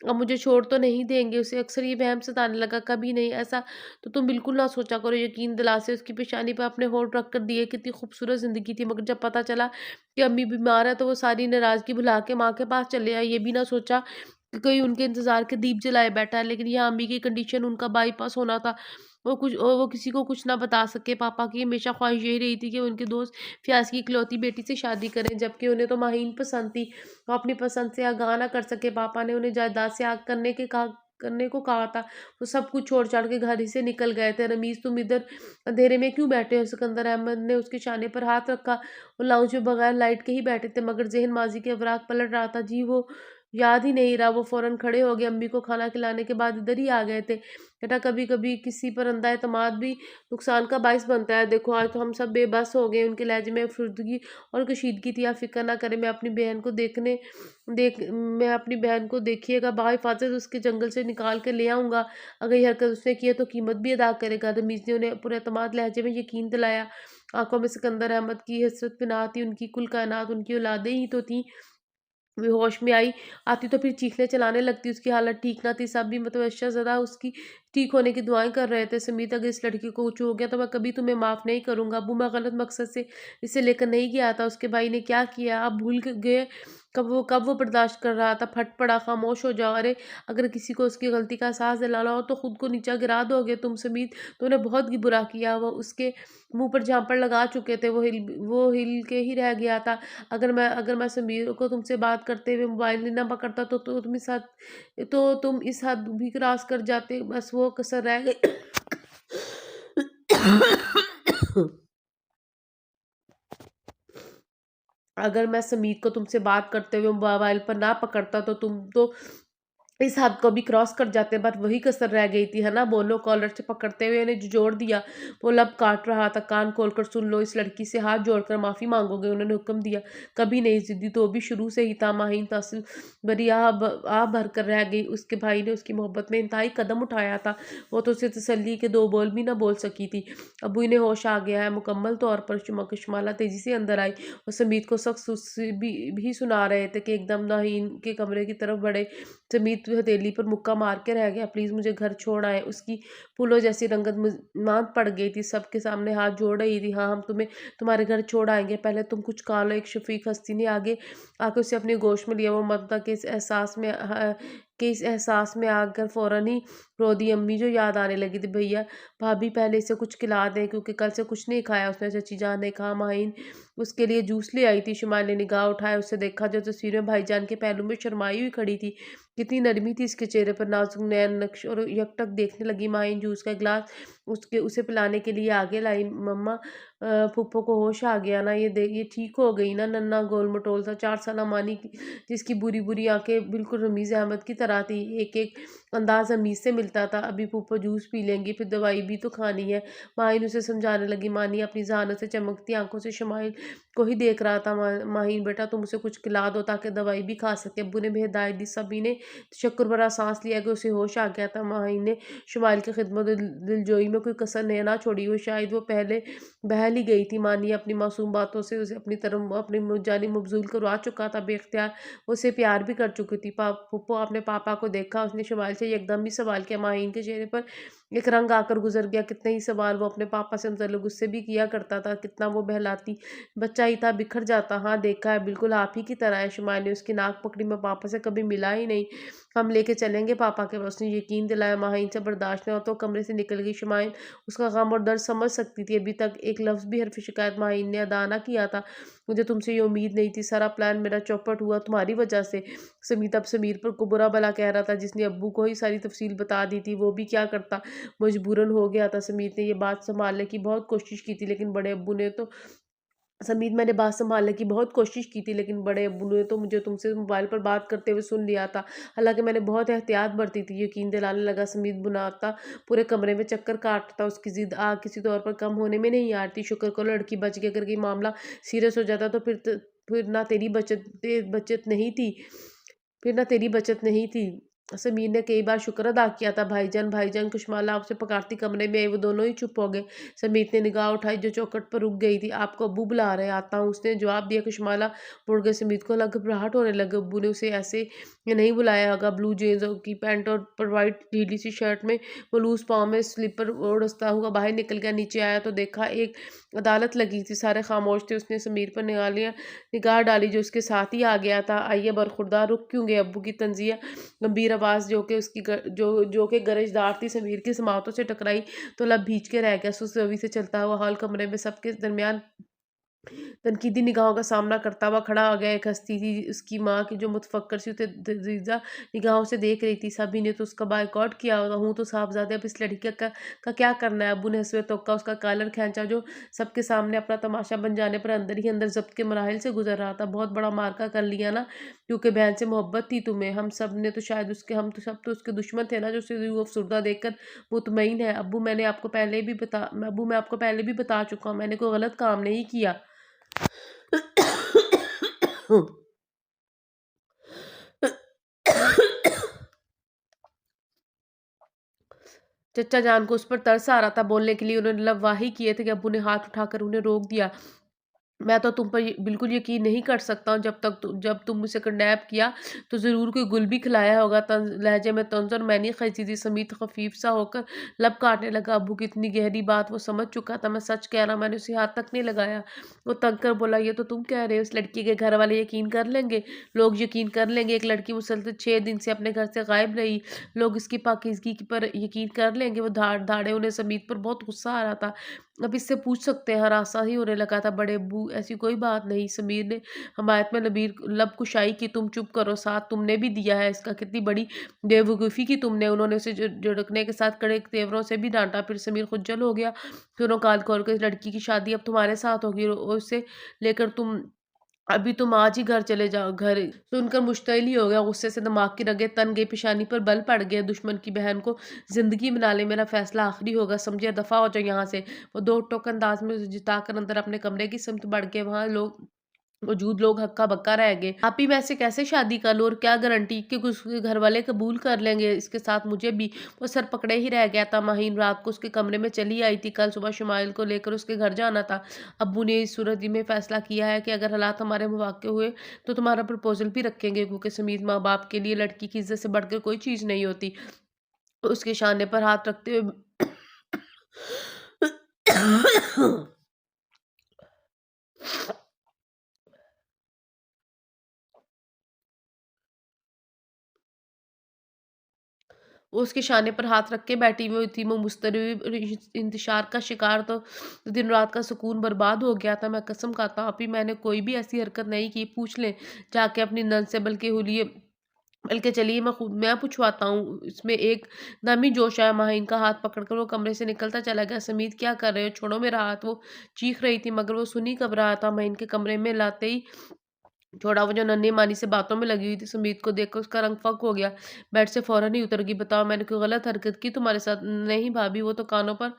अब मुझे छोड़ तो नहीं देंगे। उसे अक्सर ये वहम सताने लगा, कभी नहीं। ऐसा तो तुम बिल्कुल ना सोचा करो। यकीन दिला से उसकी पेशानी पर अपने होंठ रख कर दिए। कितनी खूबसूरत ज़िंदगी थी, मगर जब पता चला कि अम्मी बीमार है तो वो सारी नाराज़गी भुला के माँ के पास चले आए। ये भी ना सोचा कि कोई उनके इंतज़ार के दीप जलाए बैठा है। लेकिन यहाँ अम्मी की कंडीशन, उनका बाईपास होना था। वो किसी को कुछ ना बता सके। पापा की हमेशा ख्वाहिश यही रही थी कि वो उनके दोस्त फयाज़ की इकलौती बेटी से शादी करें, जबकि उन्हें तो माहीन पसंद थी। वो अपनी पसंद से आगाह ना कर सके। पापा ने उन्हें जायदाद से आग करने को कहा था। वो सब कुछ छोड़-छाड़ के घर ही से निकल गए थे। रमीज़, तुम इधर अंधेरे में क्यों बैठे हो? सिकंदर अहमद ने उसके शाने पर हाथ रखा। वो लाउंज में बगैर लाइट के ही बैठे थे, मगर ज़हन माज़ी के अवराक पलट रहा था। जी, वो याद ही नहीं रहा। वो फ़ौरन खड़े हो गए, अम्मी को खाना खिलाने के बाद इधर ही आ गए थे। बेटा कभी-कभी किसी पर अंधा एतमाद भी नुकसान का बाइस बनता है। देखो आज तो हम सब बेबस हो गए। उनके लहजे में फ़ुर्दगी और कशीदगी थी। आप फ़िक्र ना करें, मैं अपनी बहन को देखिएगा बाहिफ़ाज़त उसके जंगल से निकाल के ले आऊँगा। अगर ये हरकत उसने की है तो कीमत भी अदा करेगा। रमीज़ ने उन्हें पुरएतमाद लहजे में यकीन दिलाया। आँखों में सिकंदर अहमद की हसरत पनाह थी। उनकी कुल कायनात उनकी औलादें ही तो थीं। वे होश में आती तो फिर चीखने चलाने लगती। उसकी हालत ठीक ना थी। सब भी मतवज्जा ज़दा उसकी ठीक होने की दुआएं कर रहे थे। समीत अगर इस लड़की को कुछ हो गया तो मैं कभी तुम्हें माफ़ नहीं करूंगा। अबू मैं गलत मकसद से इसे लेकर नहीं गया था। उसके भाई ने क्या किया आप भूल गए? कब वो बर्दाश्त कर रहा था? फट पड़ा। खामोश हो जाओ। अरे अगर किसी को उसकी गलती का एहसास दिलाना हो तो खुद को नीचा गिरा दोगे तुम। समीत तुमने बहुत ही बुरा किया। वो उसके मुंह पर झापड़ लगा चुके थे। वो हिल के ही रह गया था। अगर मैं समीर को तुमसे बात करते हुए मोबाइल नहीं ना पकड़ता तो तुम इस हद भी क्रॉस कर जाते। बस वो कसर रह गई। अगर मैं समीर को तुमसे बात करते हुए मोबाइल पर ना पकड़ता तो तुम तो इस हद को भी क्रॉस कर जाते। बस वही कसर रह गई थी, है ना? बोलो। कॉलर से पकड़ते हुए ने जोड़ दिया। वो लब काट रहा था। कान खोलकर सुन लो, इस लड़की से हाथ जोड़कर माफी मांगोगे? उन्होंने हुक्म दिया। कभी नहीं। जिद्दी तो भी शुरू से ही था। माहीन तहसील बरी आ भर कर रह गई। उसके भाई ने उसकी मोहब्बत में इंतहाई कदम उठाया था। वो तो उसे तसल्ली के दो बोल भी ना बोल सकी थी। अबू इन्हें होश आ गया है मुकम्मल तौर पर। कशमाला तेजी से अंदर आई और समीत को सख्त भी सुना रहे थे कि एकदम नाहीन के कमरे की तरफ बढ़े। समीत हथेली पर मुक्का मार के रह गया। प्लीज़ मुझे घर छोड़ आए। उसकी फूलों जैसी रंगत मांद पड़ गई थी। सबके सामने हाथ जोड़ रही थी। हाँ हम तुम्हें तुम्हारे घर छोड़ आएंगे। पहले तुम कुछ खा लो। एक शफीक हस्ती ने आगे आके उसे अपनी गोश में लिया। वो ममता के इस एहसास में आकर फौरन ही रो दी। अम्मी जो याद आने लगी थी। भैया भाभी पहले इसे कुछ खिला दें क्योंकि कल से कुछ नहीं खाया उसने। चची जान ने कहा। माहिन उसके लिए जूस ले आई थी। शुमाइल ने निगाह उठाया, उसे देखा जो तस्वीर में भाईजान के पहलू में शर्माई हुई खड़ी थी। कितनी नरमी थी इसके चेहरे पर। नाजुक नैन नक्श और यकटक देखने लगी। माइन जूस का गिलास उसे पिलाने के लिए आगे लाई। मम्मा फूफो को होश आ गया ना? ये ठीक हो गई ना? नन्ना गोल मटोल था 4 साल मानी जिसकी बुरी बुरी आंखें बिल्कुल रमीज अहमद की तरह थी। एक एक अंदाज हमीज से मिलता था। अभी फूफो जूस पी लेंगी फिर दवाई भी तो खानी है। माहिन उसे समझाने लगी। मानी अपनी जहानत से चमकती आंखों से शमाइल को ही देख रहा था। माहिन बेटा तुम उसे कुछ खिला दो ताकि दवाई भी खा सके। अब्बू ने भी हिदायत दी। सभी ने तशक्कुर भरा सांस लिया कि उसे होश आ गया था। माहिन ने शुमाइल की खिदमत और दिलजोई में कोई कसर नहीं ना छोड़ी। वो शायद वो पहले बहल ही गई थी। मानी अपनी मासूम बातों से उसे अपनी तरफ अपनी जानिब मबजूल करवा चुका था। बेख्तियार उसे प्यार भी कर चुकी थी। पप्पो आपने पापा को देखा? उसने शुमाइल से एकदम ही सवाल किया। माहिन के चेहरे पर एक रंग आकर गुजर गया। कितने ही सवाल वो अपने पापा से मुतल्लिक गुस्से भी किया करता था। कितना वो बहलाती बच्चा ही था, बिखर जाता। हाँ देखा है, बिल्कुल आप ही की तरह है। शुमाइल ने उसकी नाक पकड़ी। मैं पापा से कभी मिला ही नहीं। हम लेके चलेंगे पापा के पास। उसने यकीन दिलाया। माहिन से बर्दाश्त नहीं हो तो कमरे से निकल गई। शुमाइल उसका गम और दर्द समझ सकती थी। अभी तक एक लफ्ज़ भी हर्फ शिकायत माहिन ने अदा ना किया था। मुझे तुमसे ये उम्मीद नहीं थी। सारा प्लान मेरा चौपट हुआ तुम्हारी वजह से। समीत अब समीर पर को बुरा भला कह रहा था जिसने अब्बू को ही सारी तफसील बता दी थी। वो भी क्या करता, मजबूरन हो गया था। समीर ने ये बात संभालने की बहुत कोशिश की थी लेकिन बड़े अब्बू ने तो समीर मैंने बात संभालने की बहुत कोशिश की थी लेकिन बड़े अब्बू ने तो मुझे तुमसे मोबाइल पर बात करते हुए सुन लिया था। हालांकि मैंने बहुत एहतियात बरती थी। यकीन दिलाने लगा। समीर बुनाता पूरे कमरे में चक्कर काटता। उसकी जिद आग किसी तौर पर कम होने में नहीं आ रही थी। शुक्र करो लड़की बच गई। अगर ये मामला सीरियस हो जाता तो फिर ना तेरी बचत नहीं थी। फिर ना तेरी बचत नहीं थी। समीर ने कई बार शुक्र अदा किया था। भाईजान भाईजान कुशमाला आपसे पकारती कमरे में आई। वो दोनों ही चुप हो गए। समीर ने निगाह उठाई जो चौखट पर रुक गई थी। आपको अब्बू बुला रहे, आता हूँ उसने जवाब दिया। कुशमाला मुड़ गए। समीर को लग घबराहट होने लगे। अब्बू ने उसे ऐसे नहीं बुलाया होगा। ब्लू जीन्स की पैंट और पर वाइट ढीली सी शर्ट में वो लूज पाँव में स्लीपर ओढ़ता हुआ बाहर निकल गया। नीचे आया तो देखा एक अदालत लगी थी। सारे खामोश थे। उसने समीर पर निगाह डाली जो उसके साथ ही आ गया था। आइए बरखुरदार रुक क्यों गए? अब्बू की तंजिया गंभीर आवाज़ जो कि गरजदार थी समीर की समातों से टकराई तो लब भींच के रह गया। सुस्त रवि से चलता हुआ हॉल कमरे में सबके दरमियान तनकीदी निगाहों का सामना करता हुआ खड़ा हो गया। एक हस्ती थी उसकी माँ की जो मुतफक्कर सी उसे दजीज़ा निगाहों से देख रही थी। सभी ने तो उसका बॉयकॉट किया होगा। हूँ तो साहबज़ादे, अब इस लड़की का क्या करना है? अब्बू ने हँसुए तोका उसका कॉलर खींचा जो सबके सामने अपना तमाशा बन जाने पर अंदर ही अंदर ज़ब्त के मराहिल से गुज़र रहा था। बहुत बड़ा मार्का कर लिया ना, क्योंकि बहन से मोहब्बत थी तुम्हें। हम सब तो उसके दुश्मन थे ना, जो उसे यूँ अफ़सरदा देखकर मुतमईन है। अब्बू, मैं आपको पहले भी बता चुका हूँ, मैंने कोई गलत काम नहीं किया। चच्चा जान को उस पर तरस आ रहा था। बोलने के लिए उन्होंने लब वाही किए थे कि अब्बू ने हाथ उठाकर उन्हें रोक दिया। मैं तो तुम पर बिल्कुल यकीन नहीं कर सकता हूँ। जब तुम मुझसे किडनैप किया तो ज़रूर कोई गुल भी खिलाया होगा। लहजे में तंज और मैनी खींची थी। समीत खफीफ सा होकर लब काटने लगा। अब्बू की इतनी गहरी बात वो समझ चुका था। मैं सच कह रहा, मैंने उसे हाथ तक नहीं लगाया। वो तंग कर बोला, ये तो तुम कह रहे हो, इस लड़की के घर वाले यकीन कर लेंगे? लोग यकीन कर लेंगे? एक लड़की मुसलसल 6 दिन से अपने घर से गायब रही, लोग इसकी पाकीज़गी पर यकीन कर लेंगे? वो धाड़े उन्हें समीत पर बहुत गुस्सा आ रहा था। अब इससे पूछ सकते हैं, हरासा ही होने लगा था। बड़े अब्बू, ऐसी कोई बात नहीं। समीर ने हमायत में लब कुशाई की। तुम चुप करो, साथ तुमने भी दिया है इसका। कितनी बड़ी बेवकूफ़ी की तुमने। उन्होंने उसे झिड़कने के साथ कड़े तेवरों से भी डांटा। फिर समीर खुज्जल हो गया। दोनों काल खोल कर, लड़की की शादी अब तुम्हारे साथ होगी और उसे लेकर तुम आज ही घर चले जाओ। घर सुनकर मुश्तइल ही हो गया। गुस्से से दिमाग की रगें तन गई, पेशानी पर बल पड़ गया। दुश्मन की बहन को ज़िंदगी बना ले, मेरा फ़ैसला आखिरी होगा, समझे? दफ़ा हो जाओ यहाँ से। वो दो टोक अंदाज में जिताकर अंदर अपने कमरे की सिमत बढ़ गए। वहाँ मौजूद लोग हक्का बक्का रह गए। आप ही मैं से कैसे शादी कर लूँ, और क्या गारंटी कि उसके घर वाले कबूल कर लेंगे इसके साथ मुझे भी? वो सर पकड़े ही रह गया था। माहीन रात को उसके कमरे में चली आई थी। कल सुबह शुमाइल को लेकर उसके घर जाना था। अब्बू ने इस सूरत में फैसला किया है कि अगर हालात हमारे मुवाक्के हुए तो तुम्हारा प्रपोजल भी रखेंगे, क्योंकि समीत माँ बाप के लिए लड़की की इज्जत से बढ़कर कोई चीज़ नहीं होती। उसके शाने पर हाथ रखते हुए वो उसके शाने पर हाथ रख के बैठी हुई थी। वो मुस्तरब इंतशार का शिकार तो दिन रात का सुकून बर्बाद हो गया था। मैं कसम खाता हूँ, आप ही मैंने कोई भी ऐसी हरकत नहीं की। पूछ लें जाके अपनी नंद से, बल्कि चलिए मैं पूछवाता हूँ। इसमें एक दम ही जोश आया। माहीन का हाथ पकड़कर वो कमरे से निकलता चला गया। समीत, क्या कर रहे हो? छोड़ो मेरा हाथ। वो चीख रही थी, मगर वो सुन ही कब रहा था। माहीन के कमरे में लाते ही छोड़ा। वो जो नन्ही-मानी से बातों में लगी हुई थी, सुमीत को देखकर उसका रंग फ़क हो गया। बेड से फ़ौरन ही उतर गई। बताओ, मैंने कोई गलत हरकत की तुम्हारे साथ? नहीं भाभी। वो तो कानों पर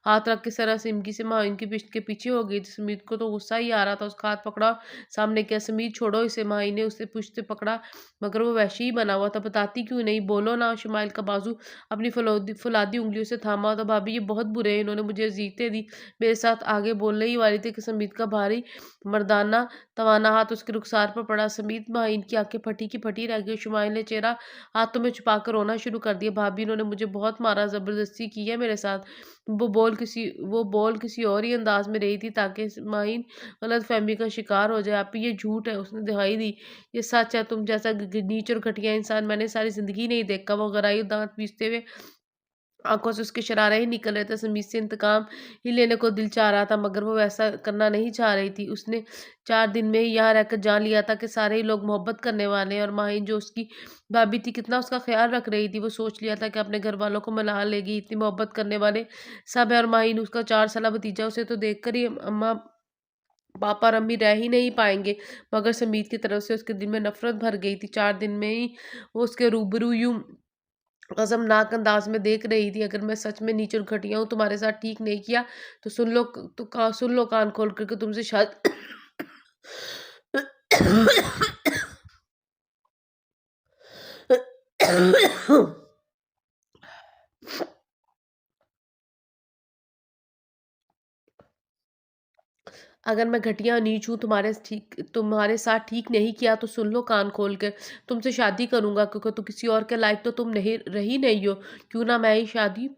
हाथ रख के ज़रा सिमकी से माँ इनकी पिष्ट के पीछे हो गई थी। सुमीत को तो गुस्सा ही आ रहा था। उसका हाथ पकड़ा, सामने किया। सुमीत, छोड़ो इसे। माही ने उसे पुश्त से पकड़ा, मगर वो वैसे ही बना हुआ था। बताती क्यों नहीं? बोलो ना। शुमाइल का बाजू अपनी फुलादी उँगलियों से थामा हुआ था। भाभी, ये बहुत बुरे हैं, इन्होंने मुझे अज़ियतें दी। मेरे साथ आगे बोलने ही वाली थी कि सुमीत का भारी मर्दाना तवाना हाथ उसके रुखसार पर पड़ा। समीत माहीन की आंखें फटी की फटी रह गई। शुमाइल ने चेहरा हाथों में छुपाकर रोना शुरू कर दिया। भाभी, इन्होंने मुझे बहुत मारा, ज़बरदस्ती की है मेरे साथ। वो बोल किसी और ही अंदाज में रही थी ताकि माहीन गलतफहमी का शिकार हो जाए। आप ही ये झूठ है, उसने दिखाई दी। ये सच है, तुम जैसा नीच और घटिया इंसान मैंने सारी ज़िंदगी नहीं देखा। वो गहराई दाँत पीसते हुए आँखों से उसके शरारे ही निकल रहे थे। समीर से इंतकाम ही लेने को दिल चाह रहा था, मगर वो वैसा करना नहीं चाह रही थी। उसने 4 दिन में ही यहाँ रहकर जान लिया था कि सारे ही लोग मोहब्बत करने वाले हैं, और माहीन जो उसकी भाभी थी कितना उसका ख़्याल रख रही थी। वो सोच लिया था कि अपने घरवालों को मना लेगी, इतनी मोहब्बत करने वाले सब है। और माहीन उसका 4 साला भतीजा, उसे तो देखकर ही अम्मा, पापा और अम्मी रह ही नहीं पाएँगे। मगर समीर की तरफ से उसके दिल में नफ़रत भर गई थी। 4 दिन में ही वो उसके रूबरू यूँ ग़ज़बनाक अंदाज़ में देख रही थी। अगर मैं सच में नीच और घटिया हूँ, तुम्हारे साथ ठीक नहीं किया, तो सुन लो कान खोल कर के तुमसे शायद अगर मैं घटिया और नीच हूँ, तुम्हारे साथ ठीक नहीं किया, तो सुन लो कान खोल कर, तुमसे शादी करूँगा, क्योंकि किसी और के लायक तो तुम नहीं रही नहीं हो। क्यों ना मैं ही शादी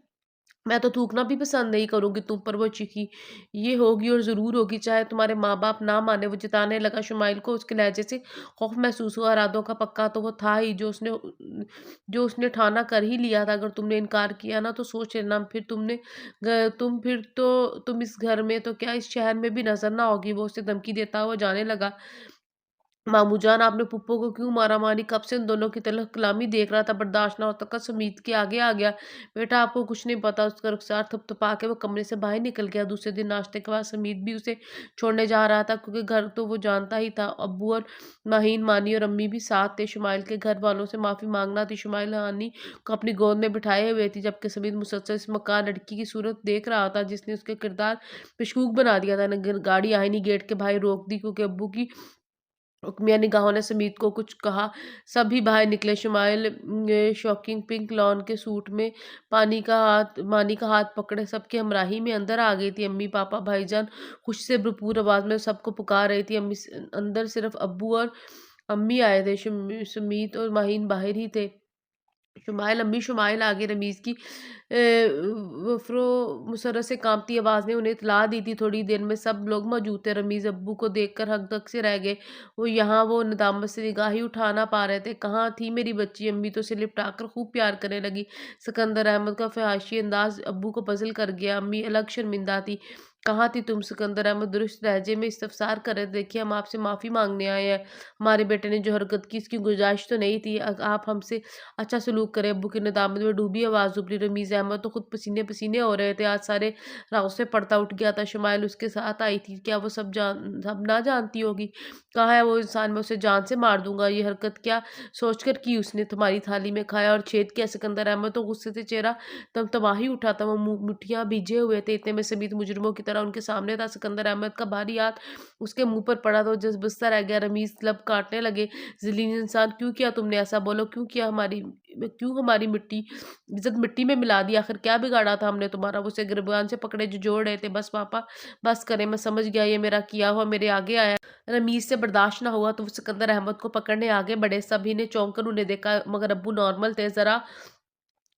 मैं तो थूकना भी पसंद नहीं करूँगी तुम पर वो चीखी। ये होगी और ज़रूर होगी, चाहे तुम्हारे माँ-बाप ना माने। वो जताने लगा शुमाइल को उसके लहज़े से खौफ़ महसूस हुआ। इरादों का पक्का तो वो था ही, जो उसने ठाना कर ही लिया था। अगर तुमने इनकार किया ना तो सोच लेना, फिर तुम इस घर में तो क्या इस शहर में भी नज़र ना आओगी। वो उसे धमकी देता हुआ जाने लगा। मामूजान, आपने पुप्पो को क्यों मारा? मानी कब से इन दोनों की तलख कलामी देख रहा था, बर्दाश्त ना होता का समीत के आगे आ गया। बेटा, आपको कुछ नहीं पता। उसका रुखसार थपथपा के वो कमरे से बाहर निकल गया। दूसरे दिन नाश्ते के बाद समीत भी उसे छोड़ने जा रहा था, क्योंकि घर तो वो जानता ही था। अब्बू और माहीन, मानी और अम्मी भी साथ थे। शुमाइल के घर वालों से माफ़ी मांगना थी। शुमाइल हानी को अपनी गोद में बिठाए हुए थी, जबकि समीत मुसलसल इस मकान लड़की की सूरत देख रहा था जिसने उसके किरदार मशकूक बना दिया था। गाड़ी आईनी गेट के बाहर रोक दी, क्योंकि अब्बू की उकमिया निगाहों ने समीत को कुछ कहा। सभी बाहर निकले। शुमाइल शॉकिंग पिंक लॉन के सूट में मानी का हाथ पकड़े सबकी हमराही में अंदर आ गई थी। अम्मी, पापा, भाईजान खुशी से भरपूर आवाज में सबको पुकार रही थी। अंदर सिर्फ अब्बू और अम्मी आए थे। समीत और माहीन बाहर ही थे। शुमाइल, अम्मी, शुमाइल आगे। रमीज़ की वफ़्रो मुसर्रत से काँपती आवाज़ ने उन्हें इत्तला दी थी। थोड़ी देर में सब लोग मौजूद थे। रमीज़ अब्बू को देखकर हक-तक से रह गए। वो नदामत से निगाह ही उठा ना पा रहे थे। "कहाँ थी मेरी बच्ची?" अम्मी तो उसे लिपटाकर खूब प्यार करने लगी। सिकंदर अहमद का फ़हाशी अंदाज़ अब्बू को पज़ल कर गया। अम्मी अलग शर्मिंदा थी। "कहाँ थी तुम?" सिकंदर अहमद दुरुस्त लहजे में इस्तफ़सार कर रहे थे। "देखिए, हम आपसे माफ़ी माँगने आए हैं। हमारे बेटे ने जो हरकत की, इसकी गुंजाइश तो नहीं थी। आप हमसे अच्छा सलूक करें।" अब्बू की नदामत में डूबी आवाज़ उभरी। रमीज़ अहमद तो खुद पसीने-पसीने हो रहे थे। आज सारे राव से पर्दा उठ गया था। शुमाइल उसके साथ आई थी। क्या वो सब ना जानती होगी? कहाँ है वो इंसान? मैं उसे जान से मार दूँगा। ये हरकत क्या सोचकर की उसने? तुम्हारी थाली में खाया और छेद किया। सिकंदर अहमद तो गुस्से से चेहरा तमतमा ही उठा था। वो मुठ्ठियाँ भीजे हुए थे। इतने में समीत मुजरिमों की तरह उनके सामने था। सिकंदर अहमद का भारी हाथ उसके मुँह पर पड़ा तो जस-बसता रह गया। रमीज़ लब काटने लगे। ज़लील इंसान, क्यों किया तुमने ऐसा? बोलो, क्यों किया? हमारी इज़्ज़त मिट्टी में मिला दी। आखिर क्या बिगाड़ा था हमने तुम्हारा? वो उसे गिरबान से पकड़े झिझोड़ रहे थे। बस पापा, बस करें, मैं समझ गया। ये मेरा किया हुआ मेरे आगे आया। रमीज़ से बर्दाश्त ना हुआ तो वो सिकंदर अहमद को पकड़ने आगे बढ़े। सभी ने चौंक कर उन्हें देखा, मगर अब्बू नॉर्मल थे। ज़रा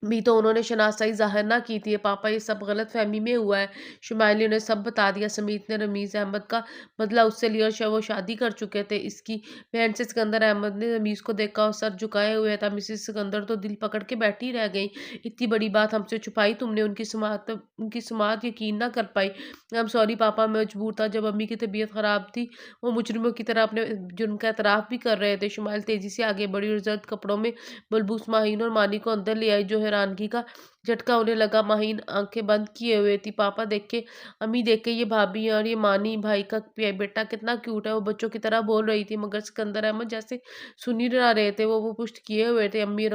भी तो उन्होंने शनासाई ज़ाहिर ना की थी। पापा, ये सब गलतफ़हमी में हुआ है। शुमाइल ने उन्हें सब बता दिया। समीत ने रमीज़ अहमद का बदला उससे लिया और वो शादी कर चुके थे। इसकी बहन से सिकंदर अहमद ने रमीज़ को देखा और सर झुकाए हुए था। मिसेज़ सिकंदर तो दिल पकड़ के बैठी रह गईं। इतनी बड़ी बात हमसे छुपाई तुमने। उनकी समाअत यकीन ना कर पाई। आई एम सॉरी पापा, मैं मजबूर था। जब अम्मी की तबीयत ख़राब थी, वो मुजरिमों की तरह अपने जुर्म का एतराफ़ भी कर रहे थे। शुमाइल तेज़ी से आगे बढ़ी और ज़र्द कपड़ों में बलबूस माहीन और मानी को अंदर ले आई। जो हैरानगी का झटका उन्हें लगा। माहीन आंखें बंद किए हुए थी। पापा देखे, अम्मी देखे, ये भाभी और ये मानी, भाई का बेटा कितना क्यूट है। वो बच्चों की तरह बोल रही थी, मगर सिकंदर अहमद जैसे सुन ही ना रहे थे। वो पुष्ट किए हुए थे। अम्मी और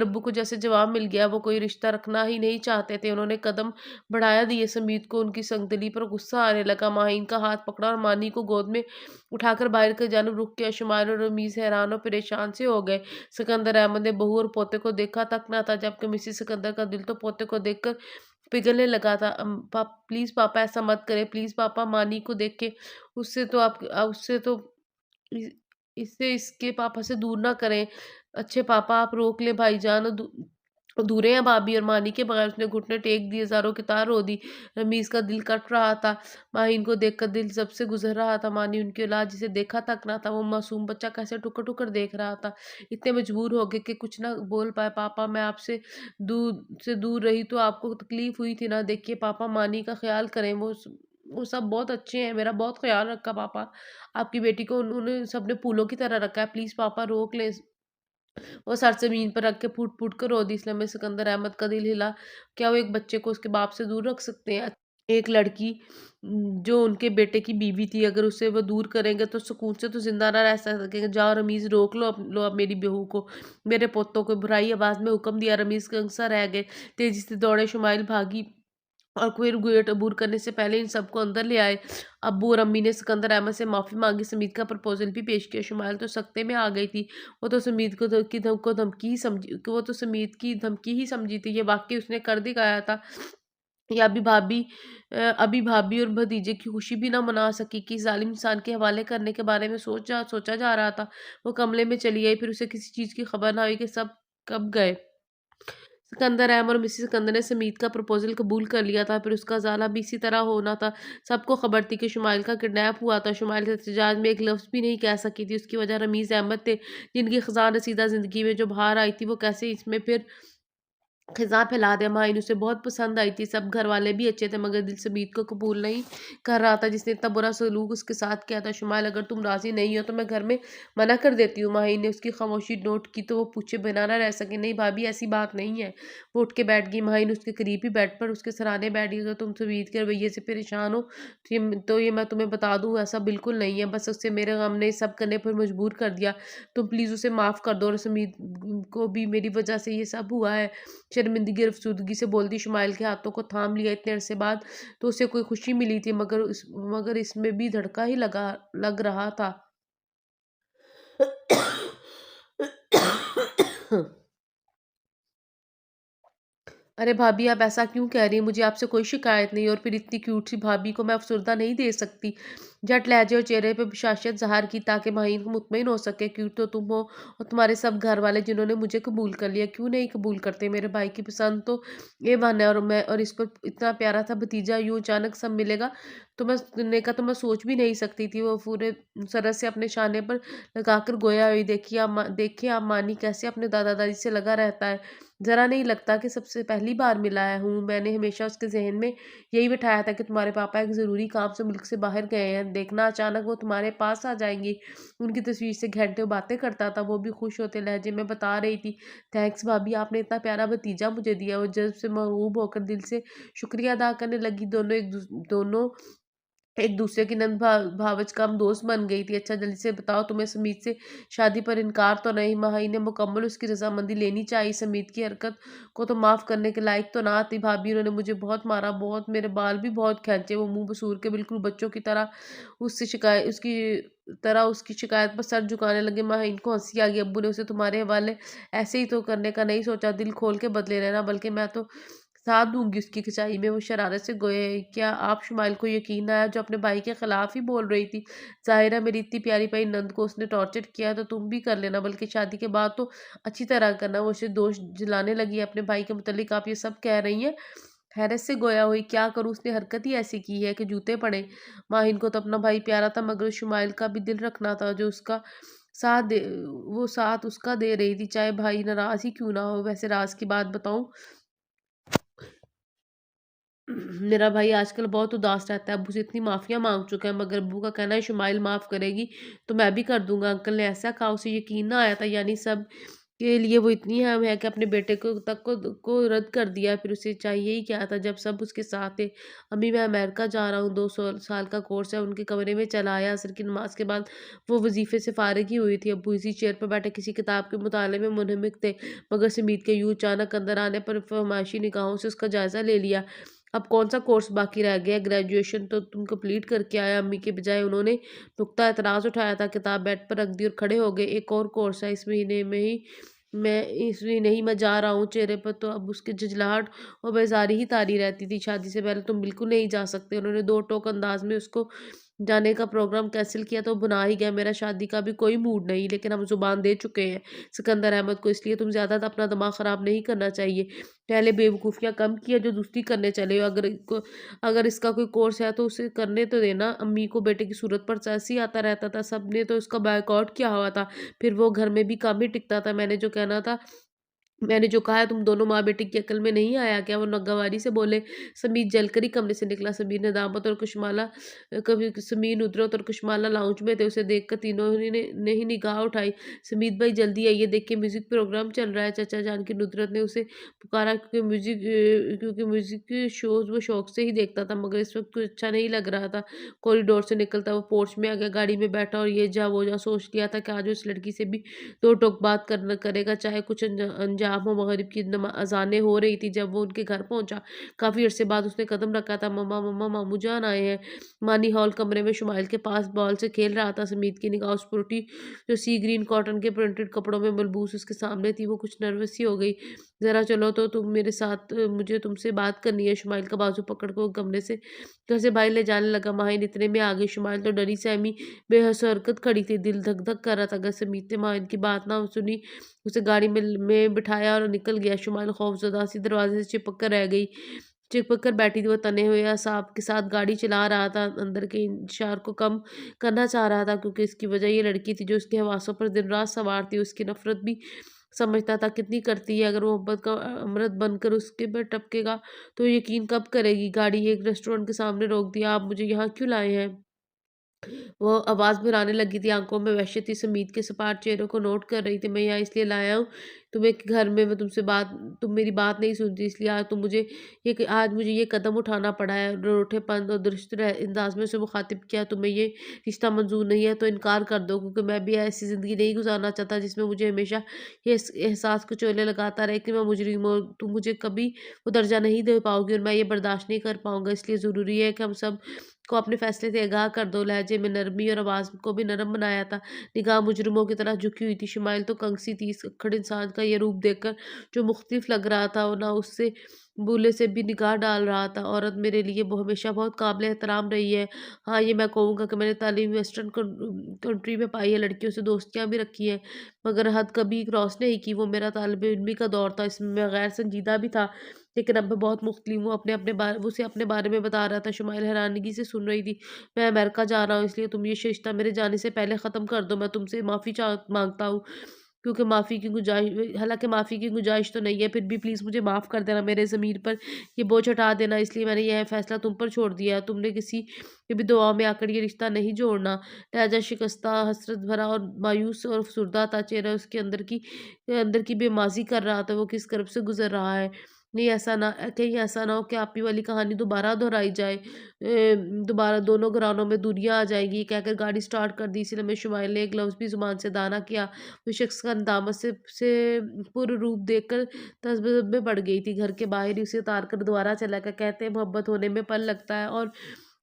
अब्बू को जैसे जवाब मिल गया। वो कोई रिश्ता रखना ही नहीं चाहते थे। उन्होंने कदम बढ़ाया दिए। समीत को उनकी संगदली पर गुस्सा आने लगा। माहीन का हाथ पकड़ा और मानी को गोद में उठाकर बाहर की जानब रुख किया। शुमाइल और रमीज़ हैरान और परेशान से हो गए। सिकंदर अहमद ने बहू और पोते को देखा तक ना था, जबकि मिसेस सिकंदर का दिल तो पोते को देखकर पिघलने लगा था। प्लीज़ पापा, ऐसा मत करें। प्लीज़ पापा, मानी को देखें। उससे तो इ इसे इसके पापा से दूर ना करें। अच्छे पापा, आप रोक लें भाईजान। अधूरे हैं भाभी और मानी के बगैर। उसने घुटने टेक दिए, ज़ारों की तार रो दी। रमीज़ का दिल कट रहा था। माहीन को देखकर दिल सबसे गुज़र रहा था। मानी उनकी औलाद जिसे देखा तक ना था। वो मासूम बच्चा कैसे टुकर-टुकर देख रहा था। इतने मजबूर हो गए कि कुछ ना बोल पाए। पापा, मैं आपसे दूर रही तो आपको तकलीफ़ हुई थी ना? देखिए पापा, मानी का ख़्याल करें। वो सब बहुत अच्छे हैं। मेरा बहुत ख़्याल रखा पापा। आपकी बेटी को उन्होंने सबने फूलों की तरह रखा है। प्लीज़ पापा, रोक लें। वो सर ज़मीन पर रख के फूट-फूट कर रो दी। इसलिए में सिकंदर अहमद का दिल हिला। क्या वो एक बच्चे को उसके बाप से दूर रख सकते हैं? एक लड़की जो उनके बेटे की बीवी थी, अगर उसे वो दूर करेंगे तो सुकून से तो ज़िंदा ना रह सकेंगे। जाओ रमीज़, रोक लो अब मेरी बहू को, मेरे पोतों को। बुराई आवाज़ में हुक्म दिया। रमीज़ गंगसा रह गए। तेज़ी से दौड़े। शुमाइल भागी और फिर गेट अबूर करने से पहले इन सबको अंदर ले आए। अब्बू और अम्मी ने सिकंदर अहमद से माफ़ी माँगी। समीत का प्रपोज़ल भी पेश किया। शुमाइल तो सख्ते में आ गई थी। वो तो समीत को ध की धम को धमकी ही समझी वो तो समीत की धमकी ही समझी थी। ये वाक़ई उसने कर दिखाया था। या अभी भाभी और भतीजे की खुशी भी ना मना सकी कि ज़ालिम इंसान के हवाले करने के बारे में सोचा जा रहा था। वो कमरे में चली आई। फिर उसे किसी चीज़ की खबर ना हुई कि सब कब गए। सिकंदर अहमद और मिसेस सिकंदर ने समीत का प्रपोज़ल कबूल कर लिया था। फिर उसका ज़ाला भी इसी तरह होना था। सबको खबर थी कि शुमाइल का किडनैप हुआ था। शुमाइल एहतजाज में एक लफ्ज़ भी नहीं कह सकी थी। उसकी वजह रमीज़ अहमद थे, जिनकी ख़ज़ानरसीदा ज़िंदगी में जो बाहर आई थी, वो कैसे इसमें फिर खिज़ां फैला दिया। माहीन उसे बहुत पसंद आई थी। सब घरवाले भी अच्छे थे, मगर दिल समीत को कबूल नहीं कर रहा था, जिसने इतना बुरा सलूक उसके साथ किया था। शुमाइल, अगर तुम राज़ी नहीं हो तो मैं घर में मना कर देती हूँ। माहीन ने उसकी खामोशी नोट की तो वो पूछे बिना ना रह सके। नहीं भाभी, ऐसी बात नहीं है। वो उठ के बैठ गई। माहीन उसके करीब ही बेड पर उसके सराहने बैठ गई। अगर तुम समीत के रवैये से परेशान हो तो ये मैं तुम्हें बता दूँ, ऐसा बिल्कुल नहीं है। बस उससे मेरे गम ने सब करने पर मजबूर कर दिया। तुम प्लीज़ उसे माफ़ कर दो, और समीत को भी मेरी वजह से ये सब हुआ है। शर्मिंदगी और अफ़सुर्दगी से बोलती। शुमाइल के हाथों को थाम लिया। इतने अरसे बाद तो उसे कोई खुशी मिली थी, मगर इसमें भी धड़का ही लग रहा था। अरे भाभी, आप ऐसा क्यों कह रही हैं? मुझे आपसे कोई शिकायत नहीं, और फिर इतनी क्यूट सी भाभी को मैं अफ़सरदा नहीं दे सकती। झट लहजे और चेहरे पे बशाशत ज़ाहिर की, ताकि माहीन को मुतमईन हो सके। क्यूट तो तुम हो, और तुम्हारे सब घर वाले जिन्होंने मुझे कबूल कर लिया। क्यों नहीं कबूल करते? मेरे भाई की पसंद तो ए-वन है, और इस पर इतना प्यारा सा भतीजा यूँ अचानक सब मिलेगा तो मैं सोच भी नहीं सकती थी। वो पूरे सरस से अपने शाने पर लगाकर गोया हुई। देखिए आप मानी कैसे अपने दादा-दादी से लगा रहता है। ज़रा नहीं लगता कि सबसे पहली बार मिला है हूँ। मैंने हमेशा उसके ज़हन में यही बिठाया था कि तुम्हारे पापा एक ज़रूरी काम से मुल्क से बाहर गए हैं। देखना अचानक वो तुम्हारे पास आ जाएँगी। उनकी तस्वीर से घंटों बातें करता था। वो भी खुश होते लहजे में बता रही थी, थैंक्स भाभी, आपने इतना प्यारा भतीजा मुझे दिया। वो जज़्ब से मगलूब होकर दिल से शुक्रिया अदा करने लगी। दोनों एक दूसरे की नंद भावच का हम दोस्त बन गई थी। अच्छा जल्दी से बताओ, तुम्हें समीत से शादी पर इनकार तो नहीं? माही ने मुकम्मल उसकी रजामंदी लेनी चाहिए। समीत की हरकत को तो माफ़ करने के लायक तो ना थी भाभी। उन्होंने मुझे बहुत मारा, बहुत, मेरे बाल भी बहुत खींचे। वो मुंह बसूर के बिल्कुल बच्चों की तरह उसकी शिकायत पर सर झुकाने लगे। माहीन को हंसी आ गई। अब्बू ने उसे तुम्हारे हवाले ऐसे ही तो करने का नहीं सोचा। दिल खोल के बदले लेना, बल्कि मैं तो साथ दूँगी उसकी खिंचाई में। वो शरारत से गोए, क्या आप शुमाइल को यकीन आया जो अपने भाई के खिलाफ ही बोल रही थी? ज़ाहिर है मेरी इतनी प्यारी भाई नंद को उसने टॉर्चर किया है, तो तुम भी कर लेना, बल्कि शादी के बाद तो अच्छी तरह करना। वो उसे दोष दिलाने लगी। अपने भाई के मुतालिक आप ये सब कह रही हैं? हैरत से गोया हुई। क्या करूँ, उसने हरकत ही ऐसी की है कि जूते पड़े। माहिन को तो अपना भाई प्यारा था, मगर शुमाइल का भी दिल रखना था, जो उसका साथ दे वो साथ उसका दे रही थी, चाहे भाई नाराज़ ही क्यों ना हो। वैसे राज़ की बात बताऊँ, मेरा भाई आजकल बहुत उदास रहता है। अब्बू से इतनी माफ़ियाँ माँग चुका है, मगर अब्बू का कहना है शुमाइल माफ़ करेगी तो मैं भी कर दूँगा। अंकल ने ऐसा कहा, उसे यकीन ना आया था। यानी सब के लिए वो इतनी अहम है कि अपने बेटे को रद्द कर दिया। फिर उसे चाहिए ही क्या था जब सब उसके साथ थे? अम्मी, मैं अमेरिका जा रहा हूँ, 2 साल का कोर्स है। उनके कमरे में चला आया। असर की नमाज़ के बाद वो वज़ीफ़े से फ़ारिग ही हुई थी। अब्बू इसी चेयर पर बैठे किसी किताब के मुताले में मुनहमिक थे, मगर समीत के यूँ अचानक अंदर आने पर फरमाइशी निगाहों से उसका जायज़ा ले लिया। अब कौन-सा कोर्स बाकी रह गया है? ग्रेजुएशन तो तुम कंप्लीट करके आया। अम्मी के बजाय उन्होंने नुक्ता एतराज़ उठाया था। किताब बेड पर रख दी और खड़े हो गए। एक और कोर्स है इस महीने ही मैं जा रहा हूँ। चेहरे पर तो अब उसकी झुँझलाहट और बेज़ारी ही तारी रहती थी। शादी से पहले तुम बिल्कुल नहीं जा सकते। उन्होंने दो टोक अंदाज़ में उसको जाने का प्रोग्राम कैंसल किया तो भुना ही गया। मेरा शादी का भी कोई मूड नहीं, लेकिन हम ज़ुबान दे चुके हैं सिकंदर अहमद को, इसलिए तुम ज़्यादा अपना दिमाग ख़राब नहीं करना चाहिए। पहले बेवकूफ़ियाँ कम किया जो दूसरी करने चले हो। अगर इसका कोई कोर्स है तो उसे करने तो देना। अम्मी को बेटे की सूरत पर तरस आता रहता था। सबने तो उसका बॉयकॉट किया हुआ था। फिर वो घर में भी कम ही टिकता था। मैंने जो कहा है, तुम दोनों माँ बेटे की अक्ल में नहीं आया क्या? वो नग्गावारी से बोले। समीर जलकर ही कमरे से निकला। समीर नुदरत और कुशमाला लाउंज में थे। उसे देखकर तीनों ने ही निगाह उठाई। समीत भाई जल्दी आइए, देखिए म्यूजिक प्रोग्राम चल रहा है। चाचा जान की नुदरत ने उसे पुकारा, क्योंकि म्यूजिक शोज वो शौक से ही देखता था, मगर इस वक्त कुछ अच्छा नहीं लग रहा था। कॉरिडोर से निकलता वो पोर्च में आ गया, गाड़ी में बैठा और ये जा वो जा सोच लिया था कि आज वो इस लड़की से भी दो टोक बात करना करेगा, चाहे कुछ अंजाम हो। मगरिब की अजानें हो रही थी जब वो उनके घर पहुंचा। काफ़ी अरसे बाद उसने कदम रखा था। मम्मा मम्मा, मामू जान आए हैं। मानी हॉल कमरे में शुमाइल के पास बॉल से खेल रहा था। समीत की निगाह उस पुरुटी जो सी ग्रीन कॉटन के प्रिंटेड कपड़ों में मलबूस उसके सामने थी। वो कुछ नर्वस सी हो गई। ज़रा चलो तो तुम मेरे साथ, मुझे तुमसे बात करनी है। शुमाइल का बाजू पकड़ कर वो कमरे से घर से बाहर ले जाने लगा। माहिन इतने में आ गई। शुमाइल तो डरी सहमी बेहस हरकत खड़ी थी, दिल धक धक कर रहा था। अगर समीत ने माहिन की बात ना सुनी उसे गाड़ी में बिठाया और निकल गया। शुमाइल खौफज़दा सी दरवाज़े से चिपक कर रह गई। चिपक कर बैठी थी, वो तने हुए असाब के साथ गाड़ी चला रहा था, अंदर के इंतशार को कम करना चाह रहा था क्योंकि इसकी वजह ये लड़की थी जो उसके हवासों पर दिन-रात सवार थी। उसकी नफ़रत भी समझता था कितनी करती है, अगर मोहब्बत का अमृत बनकर उसके पे टपकेगा तो यकीन कब करेगी। गाड़ी एक रेस्टोरेंट के सामने रोक दिया। "आप मुझे यहाँ क्यों लाए हैं?" वो आवाज़ भुनाने लगी थी, आँखों में वहशत थी, समीत के सपाट चेहरे को नोट कर रही थी। "मैं यहाँ इसलिए लाया हूँ, तुम्हें घर में मैं तुम मेरी बात नहीं सुनती, इसलिए आज मुझे ये कदम उठाना पड़ा है।" रूठेपन और दुरुस्त अंदाज़ में उसे मुखातिब किया, "तुम्हें ये रिश्ता मंज़ूर नहीं है तो इनकार कर दो, क्योंकि मैं भी ऐसी ज़िंदगी नहीं गुज़ारना चाहता जिसमें मुझे हमेशा ये एहसास कुचोले लगाता रहे कि मैं मुजरिम हूँ। तुम मुझे कभी वो दर्जा नहीं दे पाओगी और मैं ये बर्दाश्त नहीं कर पाऊँगा। इसलिए ज़रूरी है कि हम सब को अपने फैसले से आगाह कर दो।" लहजे में नरमी और आवाज़ को भी नरम बनाया था। निगाह मुजरिमों की तरह झुकी हुई थी। शुमाइल तो कंग-सी थी। इस उक्खड़ इंसान का ये रूप देखकर जो मुख्तलिफ लग रहा था, वो ना उससे बूले से भी निगाह डाल रहा था। औरत मेरे लिए वो हमेशा बहुत काबिल एहतराम रही है। हाँ, ये मैं कहूँगा कि मैंने तालीम वेस्टर्न कंट्री में पाई है, लड़कियों से दोस्तियाँ भी रखी हैं, मगर हद कभी क्रॉस नहीं की। वो मेरा तालिब-इल्मी का दौर था, इसमें मैं गैर संजीदा भी था, लेकिन अब मैं बहुत मुख्तलिफ हूँ। वो उसे अपने बारे में बता रहा था। शुमाइल हैरानगी से सुन रही थी। "मैं अमेरिका जा रहा हूँ, इसलिए तुम ये रिश्ता मेरे जाने से पहले ख़त्म कर दो। मैं तुमसे माफ़ी माँगता हूँ, क्योंकि हालाँकि माफ़ी की गुंजाइश तो नहीं है, फिर भी प्लीज़ मुझे माफ़ कर देना। मेरे ज़मीर पर ये बोझ हटा देना, इसलिए मैंने यह फ़ैसला तुम पर छोड़ दिया है। तुमने किसी की भी दुआओं में आकर ये रिश्ता नहीं जोड़ना।" लहज़ा शिकस्ता, हसरत भरा और मायूस और अफ़सुर्दा था। चेहरा उसके अंदर की बेमाज़ी कर रहा था। वो किस कर्ब से गुज़र रहा है। कहीं ऐसा ना हो कि आपी वाली कहानी दोबारा दोहराई जाए। दोबारा दोनों घरानों में दूरियाँ आ जाएँगी। ये कहकर गाड़ी स्टार्ट कर दी। इसी लम्हे शुमाइल ने एक लफ्ज़ भी ज़ुबान से अदा ना किया। वो शख़्स का नेदामत से पूर्ण रूप देखकर तज़ब्ज़ुब में पड़ गई थी। घर के बाहर ही उसे उतार कर दोबारा चला गया। कहते हैं मोहब्बत होने में पल लगता है और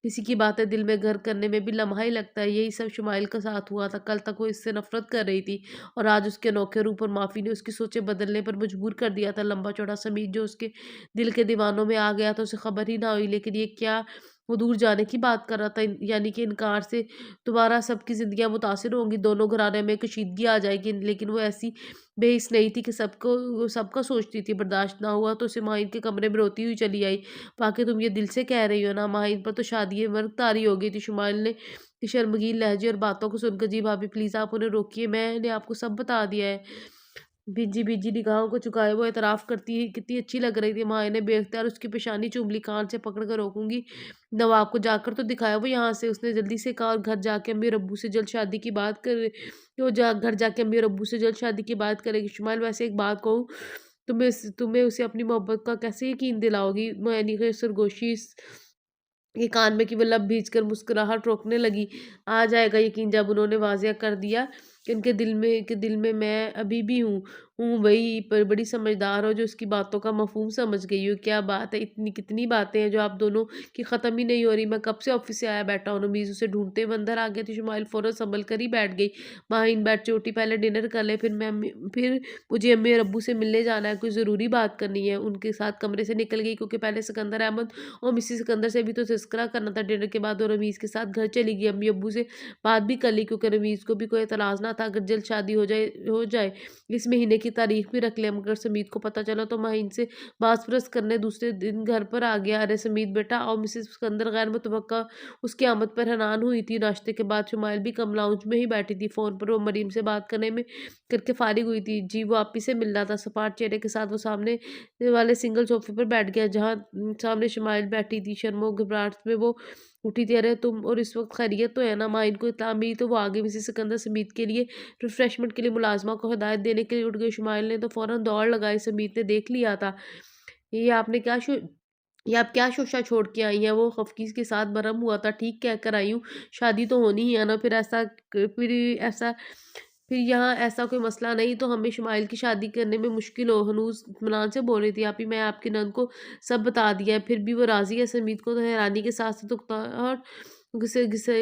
किसी की बातें दिल में घर करने में भी लम्हा ही लगता है। यही सब शुमाइल के साथ हुआ था। कल तक वो इससे नफ़रत कर रही थी और आज उसके अनोखे रूप और माफ़ी ने उसकी सोचें बदलने पर मजबूर कर दिया था। लंबा-चौड़ा समीर जो उसके दिल के दीवानों में आ गया था, उसे खबर ही ना हुई। लेकिन ये क्या, वो दूर जाने की बात कर रहा था, यानी कि इनकार से दोबारा सबकी ज़िंदगियाँ मुतासिर होंगी, दोनों घराने में कशीदगी आ जाएगी। लेकिन वो ऐसी बेहिस नहीं थी कि वो सबका सोचती थी। बर्दाश्त ना हुआ तो उसे माहिन के कमरे में रोती हुई चली आई। "वाक़ई तुम ये दिल से कह रही हो ना?" माहिन पर तो शादी मर्ग तारी हो गई थी। शुमाइल ने की शर्मगीन लहजे और बातों को सुनकर, "जी भाभी प्लीज़ आप उन्हें रोकिए, मैंने आपको सब बता दिया है।" भीजी-भीजी निगाहों को झुकाए वो एतराफ़ करती है, कितनी अच्छी लग रही थी। माँ ने बेख्तियार उसकी पेशानी चूम ली, "कान से पकड़ कर रोकूँगी। नवाब को जाकर तो दिखाया वो यहाँ से।" उसने जल्दी से कहा, और घर जाके अम्मी और अब्बू से जल्द शादी की बात कर वो जा घर जाके अम्मी और अब्बू से जल्द शादी की बात करेगी। शुमाइल, वैसे एक बात कहूँ, तुम्हें उसे अपनी मोहब्बत का कैसे यकीन दिलाओगी? मैंने की सरगोशी के कान में कि वो लब भींचकर मुस्कुराहट रोकने लगी। आ जाएगा यकीन जब उन्होंने वाज़िया कर दिया कि उनके दिल में मैं अभी भी हूँ वही पर बड़ी समझदार हो जो उसकी बातों का मफ़हूम समझ गई हो। क्या बात है, इतनी कितनी बातें हैं जो आप दोनों की ख़त्म ही नहीं हो रही। मैं कब से ऑफ़िस से आया बैठा हूँ। नमीज़ उसे ढूँढते हुए अंदर आ गया थी। शुमाइल फ़ौरन सँभल कर ही बैठ गई। माहिन बैठ के उठी, "पहले डिनर कर लें, फिर मुझे अम्मी और अब्बू से मिलने जाना है, कोई ज़रूरी बात करनी है।" उनके साथ कमरे से निकल गई क्योंकि पहले सिकंदर अहमद और मिसेस सिकंदर से भी तो तज़किरा करना था। डिनर के बाद वो रमीज़ के साथ घर चली गई। अम्मी-अब्बू से बात भी कर ली क्योंकि रमीज़ को भी कोई एतराज़ ना था अगर जल्द शादी हो जाए। इस महीने की तारीख भी रख लें। मगर समीत को पता चला तो माहिन से बाज़-परस करने दूसरे दिन घर पर आ गया। "अरे समीत बेटा आओ।" मिसेस सिकंदर गैर मुतवक्का उसकी आमद पर हैरान हुई थी। नाश्ते के बाद शुमाइल भी कम लाउंज में ही बैठी थी। फ़ोन पर वो मरीम से बात करके फ़ारिग हुई थी। जी, वो आप ही से मिलना था। सपाट चेहरे के साथ वो सामने वाले सिंगल सोफ़े पर बैठ गया जहाँ सामने शुमाइल बैठी थी। शर्मो घबराहट में वो उठी थी। "अरे तुम और इस वक़्त खैरियत तो है ना?" माँ इनको इत्तला मिली तो वो आ गई। मिसेस सिकंदर समीत के लिए रिफ्रेशमेंट के लिए मुलाज़िमा को हिदायत देने के लिए उठ गई। शुमाइल ने तो फ़ौरन दौड़ लगाई। समीत ने देख लिया था। "ये आपने क्या शो ये आप क्या शोशा छोड़ के आई हैं?" वो खफ़कीस के साथ बरहम हुआ था। "ठीक कह कर आई हूँ, शादी तो होनी ही है ना, फिर यहाँ ऐसा कोई मसला नहीं तो हमें शुमाइल की शादी करने में मुश्किल हो।" हनूज़ इत्मीनान से बोल रही थी। "आपी मैं आपकी नंद को सब बता दिया है, फिर भी वो राज़ी है।" समीत को तो हैरानी के साथ-साथ उकताहट घिसे घिसे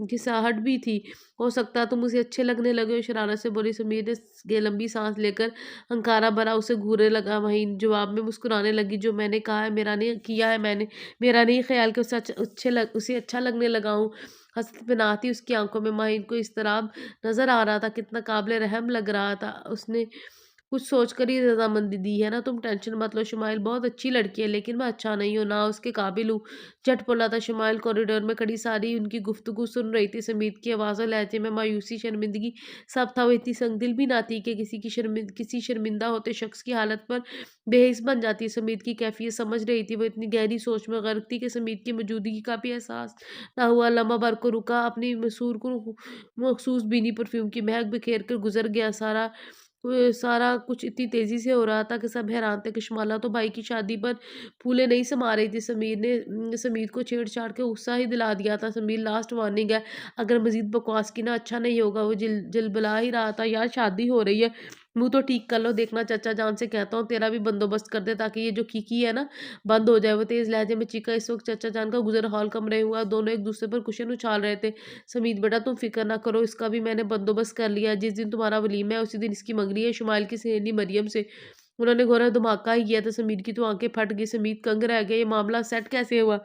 घिसाहट भी थी। हो सकता है तुम उसे अच्छे लगने लगे हो, शरारत से बोली समीर ने लंबी सांस लेकर। हंकारा भरा उसे घूरने लगा। वहीं जवाब में मुस्कुराने लगी, जो मैंने कहा है मेरा नहीं किया है मैंने, मेरा नहीं ख्याल कि उसे अच्छा लगने लगा हूँ। हंसती बनाती उसकी आंखों में माहिन को इज़्तिराब नज़र आ रहा था, कितना काबिल रहम लग रहा था। उसने कुछ सोचकर ही रज़ामंदी दी है ना, तुम टेंशन मत लो, शुमाइल बहुत अच्छी लड़की है, लेकिन मैं अच्छा नहीं हूँ, ना उसके काबिल हूँ। झट बोला था शुमाइल। कॉरिडोर में खड़ी सारी उनकी गुफ्तगू सुन रही थी। समीत की आवाज़ और लहजे में मायूसी, शर्मिंदगी सब था। वो इतनी संगदिल भी ना थी कि किसी शर्मिंदा होते शख्स की हालत पर बेहिस बन जाती। समीत की कैफियत समझ रही थी। वो इतनी गहरी सोच में गर्क थी कि समीत की मौजूदगी का भी एहसास ना हुआ। लम्हा भर को रुका, अपनी मसूर को मखसूस भीनी परफ्यूम की महक बिखेर कर गुजर गया। सारा कुछ इतनी तेज़ी से हो रहा था कि सब हैरान थे। कशमाला तो भाई की शादी पर फूले नहीं समा रही थी। समीर ने समीर को छेड़-छाड़ के गुस्सा ही दिला दिया था। समीर लास्ट वार्निंग है, अगर मज़ीद बकवास की ना अच्छा नहीं होगा। वो जिलबिला ही रहा था। यार शादी हो रही है, मुँह तो ठीक कर लो। देखना चाचा जान से कहता हूँ तेरा भी बंदोबस्त कर दे, ताकि ये जो खीकी है ना बंद हो जाए। वो तेज़ लहजे में चीखा। इस वक़्त चाचा जान का गुज़र हॉल कमरे हुआ। दोनों एक दूसरे पर कुशन उछाल रहे थे। समीर बेटा तुम फ़िक्र ना करो, इसका भी मैंने बंदोबस्त कर लिया है। जिस दिन तुम्हारा वलीमा है उसी दिन इसकी मंगनी है शुमाइल की सहेली मरियम से। उन्होंने घोर धमाका ही किया था। समीर की तो आँखें फट गई। समीर दंग रह गया। ये मामला सेट कैसे हुआ?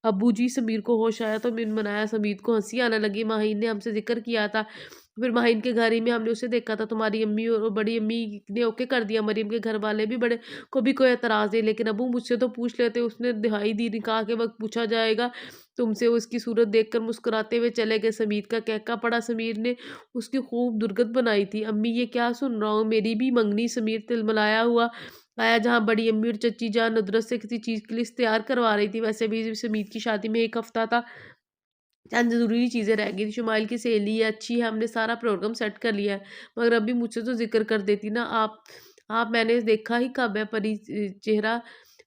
अब्बू जी, समीर को होश आया तो मिनमनाया। समीर को हँसी आने लगी। माहीन ने हमसे ज़िक्र किया था, फिर माहीन के घर ही में हमने उसे देखा था। तुम्हारी अम्मी और बड़ी अम्मी ने ओके कर दिया। मरियम के घर वाले भी बड़े को भी कोई एतराज़ नहीं, लेकिन अब्बू मुझसे तो पूछ लेते। उसने दिहाई दी, निकाह के वक़्त पूछा जाएगा तुमसे। वो उसकी सूरत देखकर मुस्कुराते हुए चले गए। समीर का कहका पड़ा। समीर ने उसकी खूब दुर्गत बनाई थी। अम्मी ये क्या सुन रहा हूँ, मेरी भी मंगनी? समीर तिलमिलाया हुआ आया, जहाँ बड़ी अम्मी और चच्ची जान नुदरत से किसी चीज़ के लिए इश्तिहार करवा रही थी। वैसे भी समीर की शादी में 1 हफ्ता था। चंद ज़रूरी चीज़ें रह गई थी। शुमाइल की सहेली है, अच्छी है, हमने सारा प्रोग्राम सेट कर लिया है। मगर अभी मुझसे तो ज़िक्र कर देती ना आप मैंने देखा ही कब है।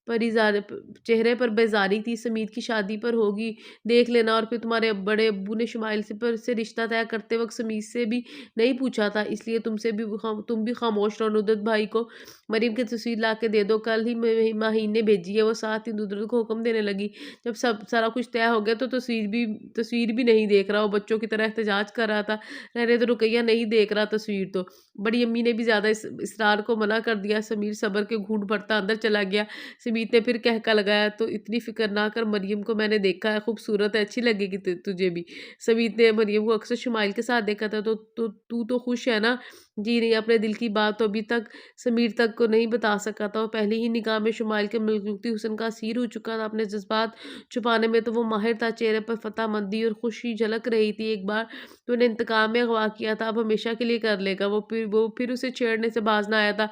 परिज़ार चेहरे पर बेज़ारी थी। समीर की शादी पर होगी, देख लेना। और फिर तुम्हारे बड़े अब्बू ने शुमाइल से रिश्ता तय करते वक़्त समीर से भी नहीं पूछा था, इसलिए तुम भी खामोश रहो। नुदरत भाई को मरीम की तस्वीर ला के दे दो, कल ही माहीन ने भेजी है। वो साथ ही नुदरत को हुक्म देने लगी। जब सब सारा कुछ तय हो गया तो तस्वीर भी नहीं देख रहा, वो बच्चों की तरह एहतजाज कर रहा था। रहने दो रुकैया, नहीं देख रहा तस्वीर तो। बड़ी अम्मी ने भी ज़्यादा इसरार को मना कर दिया। समीर सब्र के घूंट भरता अंदर चला गया। समीर ने फिर कहका लगाया, तो इतनी फ़िक्र ना कर, मरियम को मैंने देखा है, खूबसूरत है, अच्छी लगेगी तुझे भी। समीर ने मरियम को अक्सर शुमाइल के साथ देखा था, तो तू तो खुश है ना? जी नहीं, अपने दिल की बात तो अभी तक समीर तक को नहीं बता सका था। वो पहली ही निगाह में शुमाइल के मलूकती हुस्न का असीर हो चुका था। अपने जज़्बात छुपाने में तो वो माहिर था। चेहरे पर फ़ताहमंदी और खुशी झलक रही थी। एक बार तूने इंतकाम में अगवा किया था, अब हमेशा के लिए कर लेगा। वो फिर उसे छेड़ने से बाज ना आया था।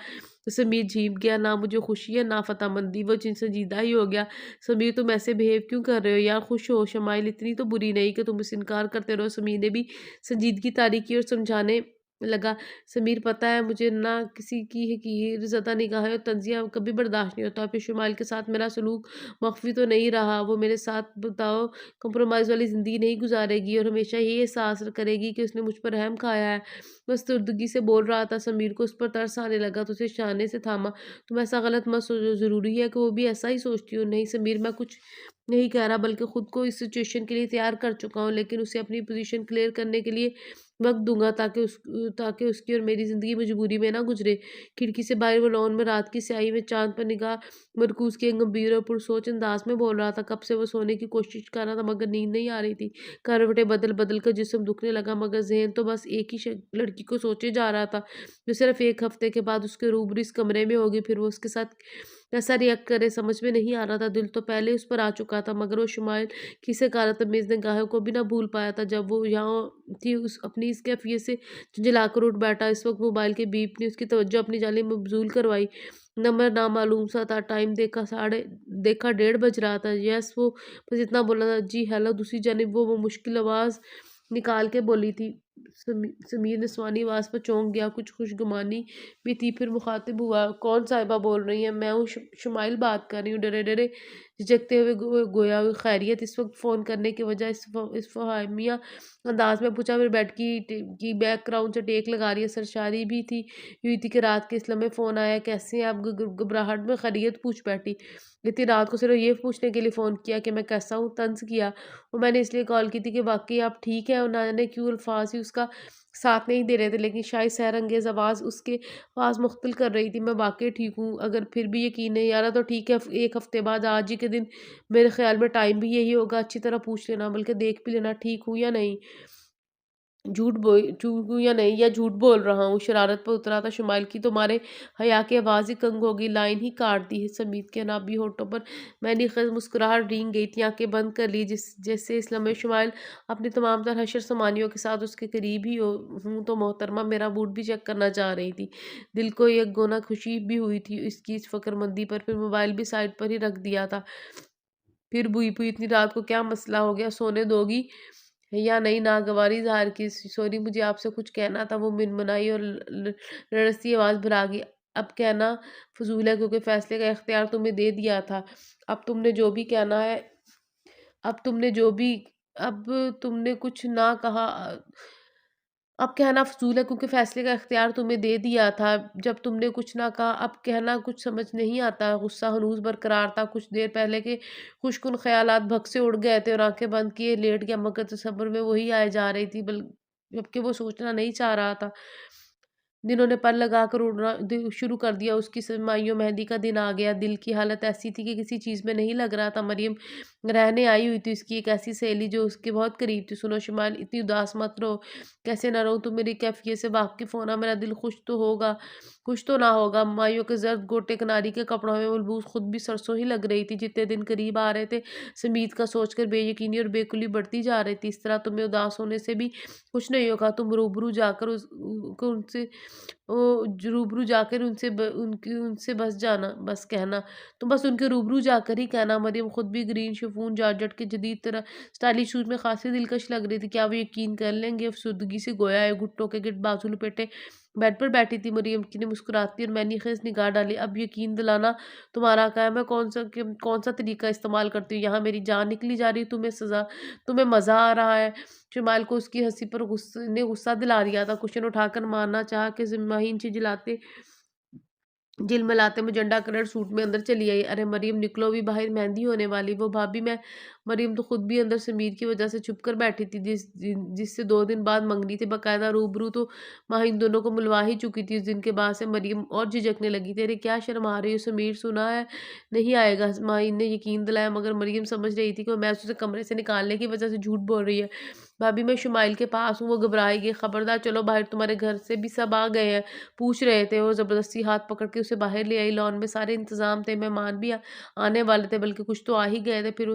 तो समीर झीप गया। ना मुझे खुशी है ना फ़ताहमंदी, वो जिन संजीदा ही हो गया। समीर तुम ऐसे बिहेव क्यों कर रहे हो यार? खुश हो। शमाइल इतनी तो बुरी नहीं कि तुम इसे इनकार करते रहो। समीर ने भी संजीदगी तारी की और समझाने लगा। समीर पता है मुझे ना किसी की हकीर ज़दा निगाहें और तंज़िया कभी बर्दाश्त नहीं होता। फिर शुमाइल के साथ मेरा सलूक मख्फ़ी तो नहीं रहा। वो मेरे साथ बताओ कंप्रोमाइज़ वाली ज़िंदगी नहीं गुज़ारेगी और हमेशा यही एहसास करेगी कि उसने मुझ पर रहम खाया है। बस तुर्दगी से बोल रहा था। समीर को उस पर तरस आने लगा तो उसे शाने से थामा। तुम ऐसा गलत मत सोचो, ज़रूरी है कि वो भी ऐसा ही सोचती हो। नहीं समीर, मैं कुछ नहीं कह रहा, बल्कि खुद को इस सिचुएशन के लिए तैयार कर चुका हूँ, लेकिन उसे अपनी पोज़ीशन क्लियर करने के लिए वक़्त दूँगा, ताकि उसकी और मेरी ज़िंदगी मजबूरी में ना गुज़रे। खिड़की से बाहर वो लॉन में रात की स्याही में चाँद पर निगाह मरकूज़ किए गंभीर और पुरसोच अंदाज़ में बोल रहा था। कब से वो सोने की कोशिश कर रहा था, मगर नींद नहीं आ रही थी। करवटें बदल-बदल कर जिस्म दुखने लगा, मगर ज़हन तो बस एक ही लड़की को सोचे जा रहा था, जो सिर्फ़ 1 हफ़्ते के बाद उसके रूबरू इस कमरे में होगी। फिर वो उसके साथ कैसा रिएक्ट करे, समझ में नहीं आ रहा था। दिल तो पहले उस पर आ चुका था, मगर वो शुमाइल की सकारात्मक निगाहों को भी ना भूल पाया था। जब वो यहाँ थी, उस अपनी इस कैफियत से झिंझलाकर उठ बैठा। इस वक्त मोबाइल के बीप ने उसकी तवज्जो अपनी जालिम में मबजूल करवाई। नंबर नामालूम सा था। टाइम देखा 1:30 बज रहा था। यस, वो बस इतना बोला था। जी हेलो। दूसरी जानिब वो मुश्किल आवाज़ निकाल के बोली थी। समीर निस्वानी आवाज़ पर चौंक गया। कुछ खुशगुमानी भी थी। फिर मुखातिब हुआ, कौन साहिबा बोल रही हैं? मैं हूँ शुमाइल बात कर रही हूँ। डरे-डरे झिझकते हुए गोया खैरियत? इस वक्त फ़ोन करने की वजह इस फ़हामिया अंदाज़ में पूछा। फिर बेड की बैकग्राउंड से टेक लगा रही है। सरशारी भी थी, यूँ थी कि रात के इस लम्हे फ़ोन आया। कैसे हैं आप? घबराहट में खैरियत पूछ बैठी। इतनी रात को सिर्फ़ ये पूछने के लिए फ़ोन किया कि मैं कैसा हूँ, तंज़ किया। वो मैंने इसलिए कॉल की थी कि वाक़ई आप ठीक हैं, और ना जाने क्यों अल्फ़ाज़ ही उसका साथ नहीं दे रहे थे, लेकिन शायद सहरंगेज़ आवाज़ उसके आवाज़ मुख्तल कर रही थी, मैं वाक़ई ठीक हूँ। अगर फिर भी यकीन नहीं आ रहा तो ठीक है, 1 हफ़्ते बाद आज ही के दिन मेरे ख़्याल में टाइम भी यही होगा, अच्छी तरह पूछ लेना, बल्कि देख भी लेना ठीक हूँ या नहीं। झूठ हूँ या नहीं, या झूठ बोल रहा हूँ। शरारत पर उतरा था शुमाइल की तो मारे हया की आवाज़ ही कंग हो गई, लाइन ही काट दी है। समीत के नाभी होठों पर मैंने ख़ज़ मुस्कुराहट रेंग गई थी, आंखें बंद कर ली, जैसे इस लम्हे शुमाइल अपनी तमाम तर हशर समानियों के साथ उसके करीब ही हो हूँ तो मोहतरमा मेरा मूड भी चेक करना चाह रही थी। दिल को एक गोना खुशी भी हुई थी इसकी इस फ़िक्रमंदी पर। फिर मोबाइल भी साइड पर ही रख दिया था। फिर भूई भूई इतनी रात को क्या मसला हो गया, सोने दोगी या नहीं? नागवारी ज़ाहिर की, सॉरी मुझे आपसे कुछ कहना था। वो मिनमिनाई और लड़सती आवाज़ भरा गई। अब कहना फ़िज़ूल है, क्योंकि फ़ैसले का इख्तियार तुम्हें दे दिया था। अब तुमने जो भी कहना है अब तुमने जो भी अब तुमने कुछ ना कहा अब कहना फ़िज़ूल है, क्योंकि फ़ैसले का इख्तियार तुम्हें दे दिया था। जब तुमने कुछ ना कहा, अब कहना कुछ समझ नहीं आता। गुस्सा हनूज़ बरकरार था। कुछ देर पहले के खुशकुन ख़यालात भग से उड़ गए थे और आँखें बंद किए लेट गया, मगर तसव्वुर में वही आए जा रही थी, जबकि वो सोचना नहीं चाह रहा था। दिनों ने पल लगाकर उड़ना शुरू कर दिया। उसकी सरमाइयों मेहंदी का दिन आ गया। दिल की हालत ऐसी थी कि किसी चीज़ में नहीं लग रहा था। मरियम रहने आई हुई थी, उसकी एक ऐसी सहेली जो उसके बहुत करीब थी। सुनो शुमाइल, इतनी उदास मत रहो। कैसे ना रहूँ, तुम मेरी कैफियत से वाकिफ़ हो ना। मेरा दिल खुश तो ना होगा। माइयों के जर्द गोटे किनारी के कपड़ों में मलबूस खुद भी सरसों ही लग रही थी। जितने दिन करीब आ रहे थे, समीत का सोचकर बेयकीनी और बेकुली बढ़ती जा रही थी। इस तरह तुम्हें उदास होने से भी कुछ नहीं होगा। तुम रूबरू जाकर उनसे रूबरू जाकर उनसे बस जाना, बस कहना। तो बस उनके रूबरू जाकर ही कहना। मरियम खुद भी ग्रीन शिफॉन जॉर्जेट के जदीद तरह स्टाइलिश शूज़ में खासी दिलकश लग रही थी। क्या वो यकीन कर लेंगे? अफ़सुर्दगी से गोया है, घुटनों के गिर्द बाजू लपेटे बेड पर बैठी थी मरियम की ने मुस्कुराती और मैंने ख़ेज़ निगाह डाली। अब यकीन दिलाना तुम्हारा काम है। कौन सा तरीका इस्तेमाल करती हूँ? यहाँ मेरी जान निकली जा रही है, तुम्हें मज़ा आ रहा है। शुमाइल को उसकी हँसी पर गुस्सा दिला दिया था। कुशन उठाकर मारना चाहा कि ज़िम्माहीन झिलमिलाते मजेंटा कलर सूट में अंदर चली आई। अरे मरियम निकलो भी बाहर, मेहंदी होने वाली। वो भाभी मैं मरियम तो खुद भी अंदर समीर की वजह से छुप कर बैठी थी, जिससे 2 दिन बाद मंगनी थी। बाकायदा रूबरू तो माँ इन दोनों को मिलवा ही चुकी थी। उस दिन के बाद से मरियम और झिझकने लगी थी। अरे क्या शर्मा रही हो समीर, सुना है नहीं आएगा। माँ इन ने यकीन दिलाया, मगर मरियम समझ रही थी कि वो महज उसे कमरे से निकालने की वजह से झूठ बोल रही है। भाभी मैं शुमाइल के पास हूँ। वो घबराएगी। खबरदार चलो बाहर, तुम्हारे घर से भी सब आ गए हैं, पूछ रहे थे। वो ज़बरदस्ती हाथ पकड़ के उसे बाहर ले आई। लॉन में सारे इंतज़ाम थे, मेहमान भी आने वाले थे, बल्कि कुछ तो आ ही गए थे। फिर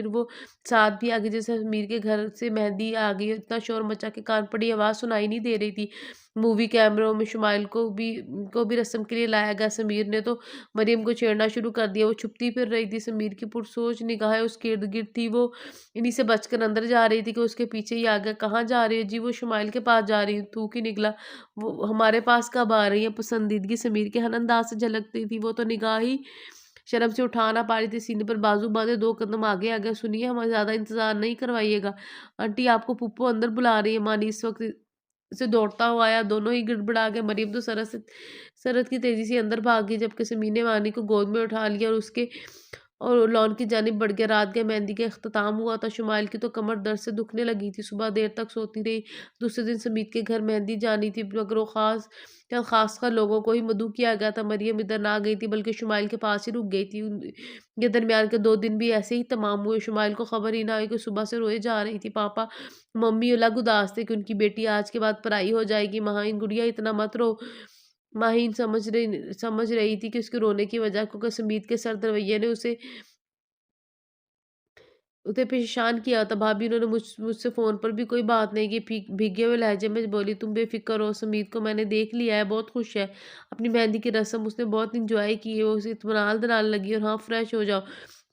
वो साथ भी आ गई। जैसे मीर के घर से मेहंदी आ गई, इतना शोर मचा के कान पड़ी आवाज़ सुनाई नहीं दे रही थी। मूवी कैमरों में शुमाइल को भी रस्म के लिए लाया गया। समीर ने तो मरियम को छेड़ना शुरू कर दिया। वो छुपती फिर रही थी। समीर की पुरसोच निगाहें उसके इर्द-गिर्द थी। वो इन्हीं से बचकर अंदर जा रही थी कि उसके पीछे ही आ गया। कहाँ जा रही हो जी? वो शुमाइल के पास जा रही हूँ। थूक ही निकला। वो हमारे पास कब आ रही है? पसंदीदगी समीर के हर अंदाज से झलकती थी। वो तो निगाह ही शर्म से उठा ना पा रही थी। सीने पर बाजू बांधे 2 कदम आगे आ गया। सुनिए, हमें ज़्यादा इंतज़ार नहीं करवाइएगा। आंटी आपको पुप्पो अंदर बुला रही है। मानी इस वक़्त से दौड़ता हुआ आया। दोनों ही गिड़गिड़ा गए। मरियम तो सरत की तेज़ी से अंदर भाग गई, जबकि समीर ने मानी को गोद में उठा लिया और लॉन की जानिब बढ़ गया। रात के मेहंदी का इख्तिताम हुआ था। शुमाइल की तो कमर दर्द से दुखने लगी थी। सुबह देर तक सोती रही। दूसरे दिन समीत के घर मेहंदी जानी थी, मगर वो चंद खासकर लोगों को ही मदऊ किया गया था। मरियम इधर ना गई थी, बल्कि शुमाइल के पास ही रुक गई थी। ये दरमियान के 2 दिन भी ऐसे ही तमाम हुए। शुमाइल को खबर ही ना आई कि सुबह से रोए जा रही थी। पापा मम्मी अलग उदास थे कि उनकी बेटी आज के बाद पराई हो जाएगी। महाइन गुड़िया इतना मत रो। माहीन समझ रही थी कि उसके रोने की वजह, क्योंकि समीत के सर्द रवैये ने उसे परेशान किया था। भाभी उन्होंने मुझसे फ़ोन पर भी कोई बात नहीं की। भीगे हुए लहजे में बोली, तुम बेफ़िक्र हो, समीत को मैंने देख लिया है, बहुत खुश है। अपनी मेहंदी की रस्म उसने बहुत एन्जॉय की है। वो उसे इत्मीनान दिलाने लगी। और हाँ, फ्रेश हो जाओ,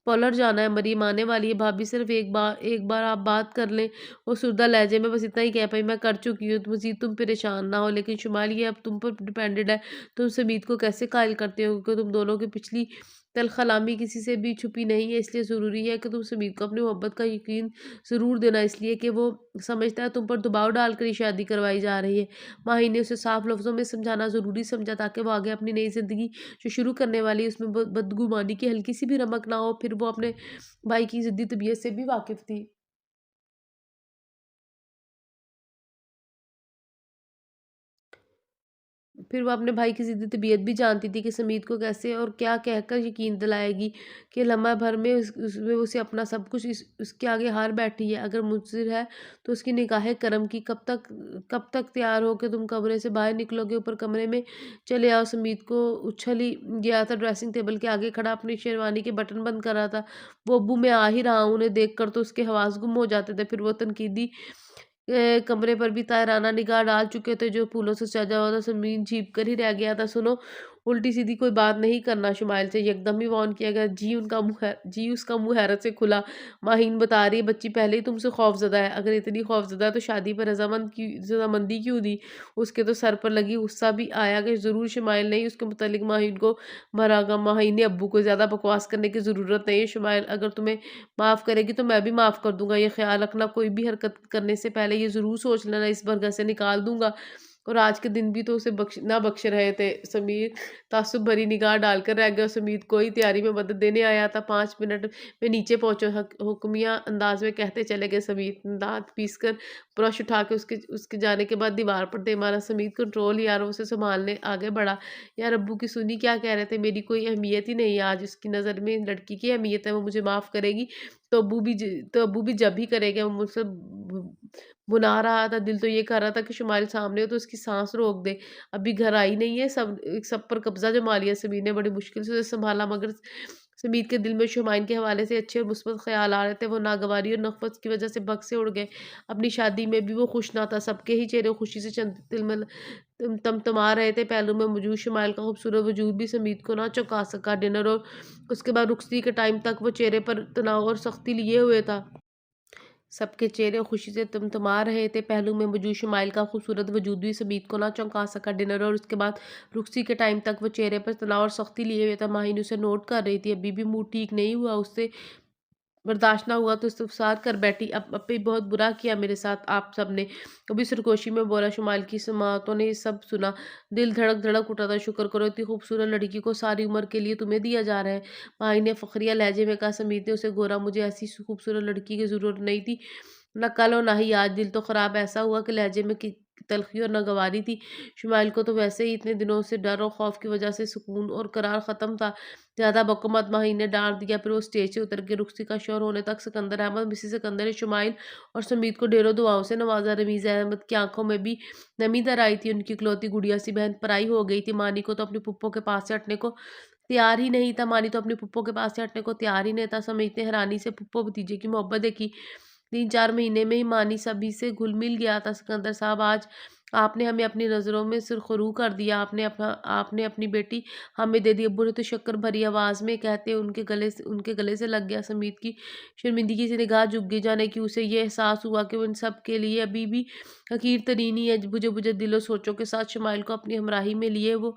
पार्लर जाना है, मरीम आने वाली है। भाभी सिर्फ एक बार आप बात कर लें। वो सुरदा लहजे में बस इतना ही कह पाई, मैं कर चुकी हूँ, तो मज़ीद तुम परेशान ना हो। लेकिन शुमाइल, ये अब तुम पर डिपेंडेड है। तुम समीत को कैसे कायल करते हो, क्योंकि तुम दोनों की पिछली तलखलामी किसी से भी छुपी नहीं है, इसलिए ज़रूरी है कि तुम समीर को अपनी मोहब्बत का यकीन ज़रूर देना, इसलिए कि वो समझता है तुम पर दबाव डालकर ये शादी करवाई जा रही है। माही ने उसे साफ लफ्ज़ों में समझाना ज़रूरी समझा ताकि वो आगे अपनी नई ज़िंदगी जो शुरू करने वाली है उसमें बदगुमानी की हल्की सी भी रमक ना हो। फिर वो अपने भाई की ज़िद्दी तबीयत से भी वाकिफ़ थी। फिर वो अपने भाई की ज़िद्दी तबीयत भी जानती थी कि समीत को कैसे और क्या कहकर यकीन दिलाएगी कि लम्हा भर में उसमें उसे अपना सब कुछ उसके आगे हार बैठी है। अगर मुज़िर है तो उसकी निगाहें करम की, कब तक तैयार हो के तुम कमरे से बाहर निकलोगे? ऊपर कमरे में चले आओ। समीत को उछल ही गया था, ड्रेसिंग टेबल के आगे खड़ा अपनी शेरवानी के बटन बंद कर रहा था। वो अब्बू मैं आ ही रहा हूँ, उन्हें देख कर तो उसके हवास गुम हो जाते थे। फिर वो तनकीदी कमरे पर भी तायराना निगाह डाल चुके थे जो फूलों से सजा हुआ था। ज़मीन झीप कर ही रह गया था। सुनो, उल्टी-सीधी कोई बात नहीं करना, शुमाइल से यकदम ही वार्न किया गया। जी उसका मुँह हैरत से खुला। माहीन बता रही है बच्ची पहले ही तुमसे खौफ़ज़दा है। अगर इतनी खौफ़ज़दा है तो शादी पर रज़ामंदी क्यों दी? उसके तो सर पर लगी। गुस्सा भी आया कि ज़रूर शुमाइल ने ही उसके मुतल्लिक़ माहीन को भरागा। माहीन ने अब्बू को ज़्यादा बकवास करने की ज़रूरत नहीं है। शुमाइल अगर तुम्हें माफ़ करेगी तो मैं भी माफ़ कर दूँगा। ये ख़्याल रखना कोई भी हरकत करने से पहले ये ज़रूर सोच लेना, इस बरगद से निकाल दूँगा। और आज के दिन भी तो उसे बख्श रहे थे। समीर ताज्जुब भरी निगाह डालकर रह गया। समीर को ही तैयारी में मदद देने आया था। 5 मिनट में नीचे पहुँचो, हुक्मिया अंदाज़ में कहते चले गए। समीर दाँत पीसकर ब्रश उठा के उसके उसके जाने के बाद दीवार पर दे मारा। समीर कंट्रोल यार उसे सँभालने आगे बढ़ा। यार अब्बू की सुनी क्या कह रहे थे? मेरी कोई अहमियत ही नहीं है आज उसकी नज़र में, लड़की की अहमियत है, वो मुझे माफ़ करेगी तो अब्बू भी जब ही करेंगे। वो मुझसे बुला रहा था, दिल तो ये कर रहा था कि शुमाइल सामने हो तो उसकी साँस रोक दे। अभी घर आई नहीं है, सब पर कब्ज़ा जमा लिया। समीर ने बड़ी मुश्किल से उसे सँभाला, मगर समीर के दिल में शुमाइल के हवाले से अच्छे और मुस्बत ख़्याल आ रहे थे। वो नागवारी और नफ़रत की वजह से भग से उड़ गए। अपनी शादी में भी वो खुश ना था। सबके ही चेहरे खुशी से तिलमिल तमतमा रहे थे। पहलू में मौजूद शुमाइल का खूबसूरत वजूद भी समीर को ना चौंका सका। डिनर और उसके बाद रुखसती के टाइम तक वो चेहरे पर तनाव और सख्ती लिए हुए था। सबके चेहरे खुशी से तमतमा रहे थे। पहलू में मौजूद शुमाइल का खूबसूरत वजूद भी समीत को ना चौंका सका। डिनर और उसके बाद रुखसी के टाइम तक वो चेहरे पर तनाव और सख्ती लिए हुए था। माहिन उसे नोट कर रही थी। अभी भी मूड ठीक नहीं हुआ उससे। बर्दाश्त ना हुआ तो इस्तफ़सार कर बैठी। अब भी बहुत बुरा किया मेरे साथ आप सब ने। कभी सरगोशी में बोला। शुमाइल की समाअतों ने ये सब सुना। दिल धड़क-धड़क उठा था। शुक्र करो इतनी खूबसूरत लड़की को सारी उम्र के लिए तुम्हें दिया जा रहा है। माही ने फ़ख्रिया लहजे में कहा। समीर ने उसे घूरा। मुझे ऐसी खूबसूरत लड़की की ज़रूरत नहीं थी। ना कल और ना ही आज। दिल तो ख़राब ऐसा हुआ कि लहजे में कि तलख़ी और नागवारी थी। शुमाइल को तो वैसे ही इतने दिनों से डर और ख़ौफ़ की वजह से सुकून और करार ख़त्म था। ज़्यादा बको मत, माही ने डाँट दिया। फिर वो स्टेज से उतर के रुखसी का शोर होने तक सिकंदर अहमद, मिसेज़ सिकंदर ने शुमाइल और समीत को ढेरों दुआओं से नवाज़ा। रमीज़ अहमद की आँखों में भी नमी दर आई थी। उनकी इकलौती गुड़िया सी बहन पराई हो गई थी। मानी को तो अपनी फूफो के पास से हटने को तैयार ही नहीं था। मानी तो अपनी फूफो के पास से हटने को तैयार ही नहीं था। समीत ने हैरानी से फूफो भतीजे की मोहब्बत देखी। 3-4 महीने में ही मानी सभी से घुल-मिल गया था। सिकंदर साहब, आज आपने हमें अपनी नज़रों में सुरख़रू कर दिया। आपने अपनी बेटी हमें दे दी। अब्बू ने तो शक्कर भरी आवाज़ में कहते उनके गले से लग गया। समीत की शर्मिंदगी से निगाह झुक गई। जाने कि उसे ये एहसास हुआ कि वो इन सब के लिए अभी भी हक़ीर तरीन ही है। बुझे-बुझे दिल और सोचों के साथ शुमाइल को अपनी हमराही में लिए वो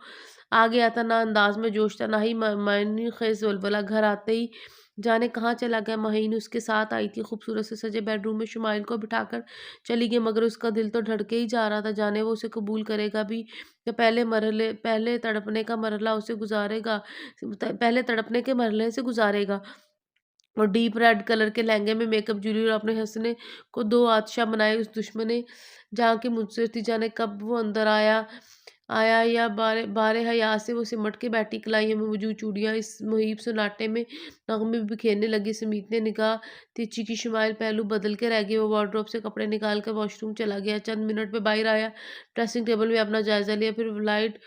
आ गया था। ना अंदाज़ में जोश था, ना ही मायने ख़ेज़ वलवला। घर आते ही जाने कहाँ चला गया। महीन उसके साथ आई थी। खूबसूरत से सजे बेडरूम में शुमाइल को बिठाकर चली गई, मगर उसका दिल तो धड़के ही जा रहा था। जाने वो उसे कबूल करेगा भी या पहले तड़पने का मरहला उसे गुज़ारेगा पहले तड़पने के मरहले से गुज़ारेगा। और डीप रेड कलर के लहंगे में मेकअप ज्वेलरी और अपने हँसने को 2 आतिशा बनाए उस दुश्मन ने जहाँ की मुझसे थी। जाने कब वो अंदर आया आया या बारे बारे हया से वो सिमट के बैठी। कलाइयों में मौजूद चूड़ियाँ इस मुहीब सन्नाटे में नग़मे बिखेरने लगी। समीत ने निगाह तिरछी की। शुमाइल पहलू बदल के रह गई। वो वार्डरोब से कपड़े निकाल कर वॉशरूम चला गया। चंद मिनट में बाहर आया। ड्रेसिंग टेबल में अपना जायज़ा लिया। फिर लाइट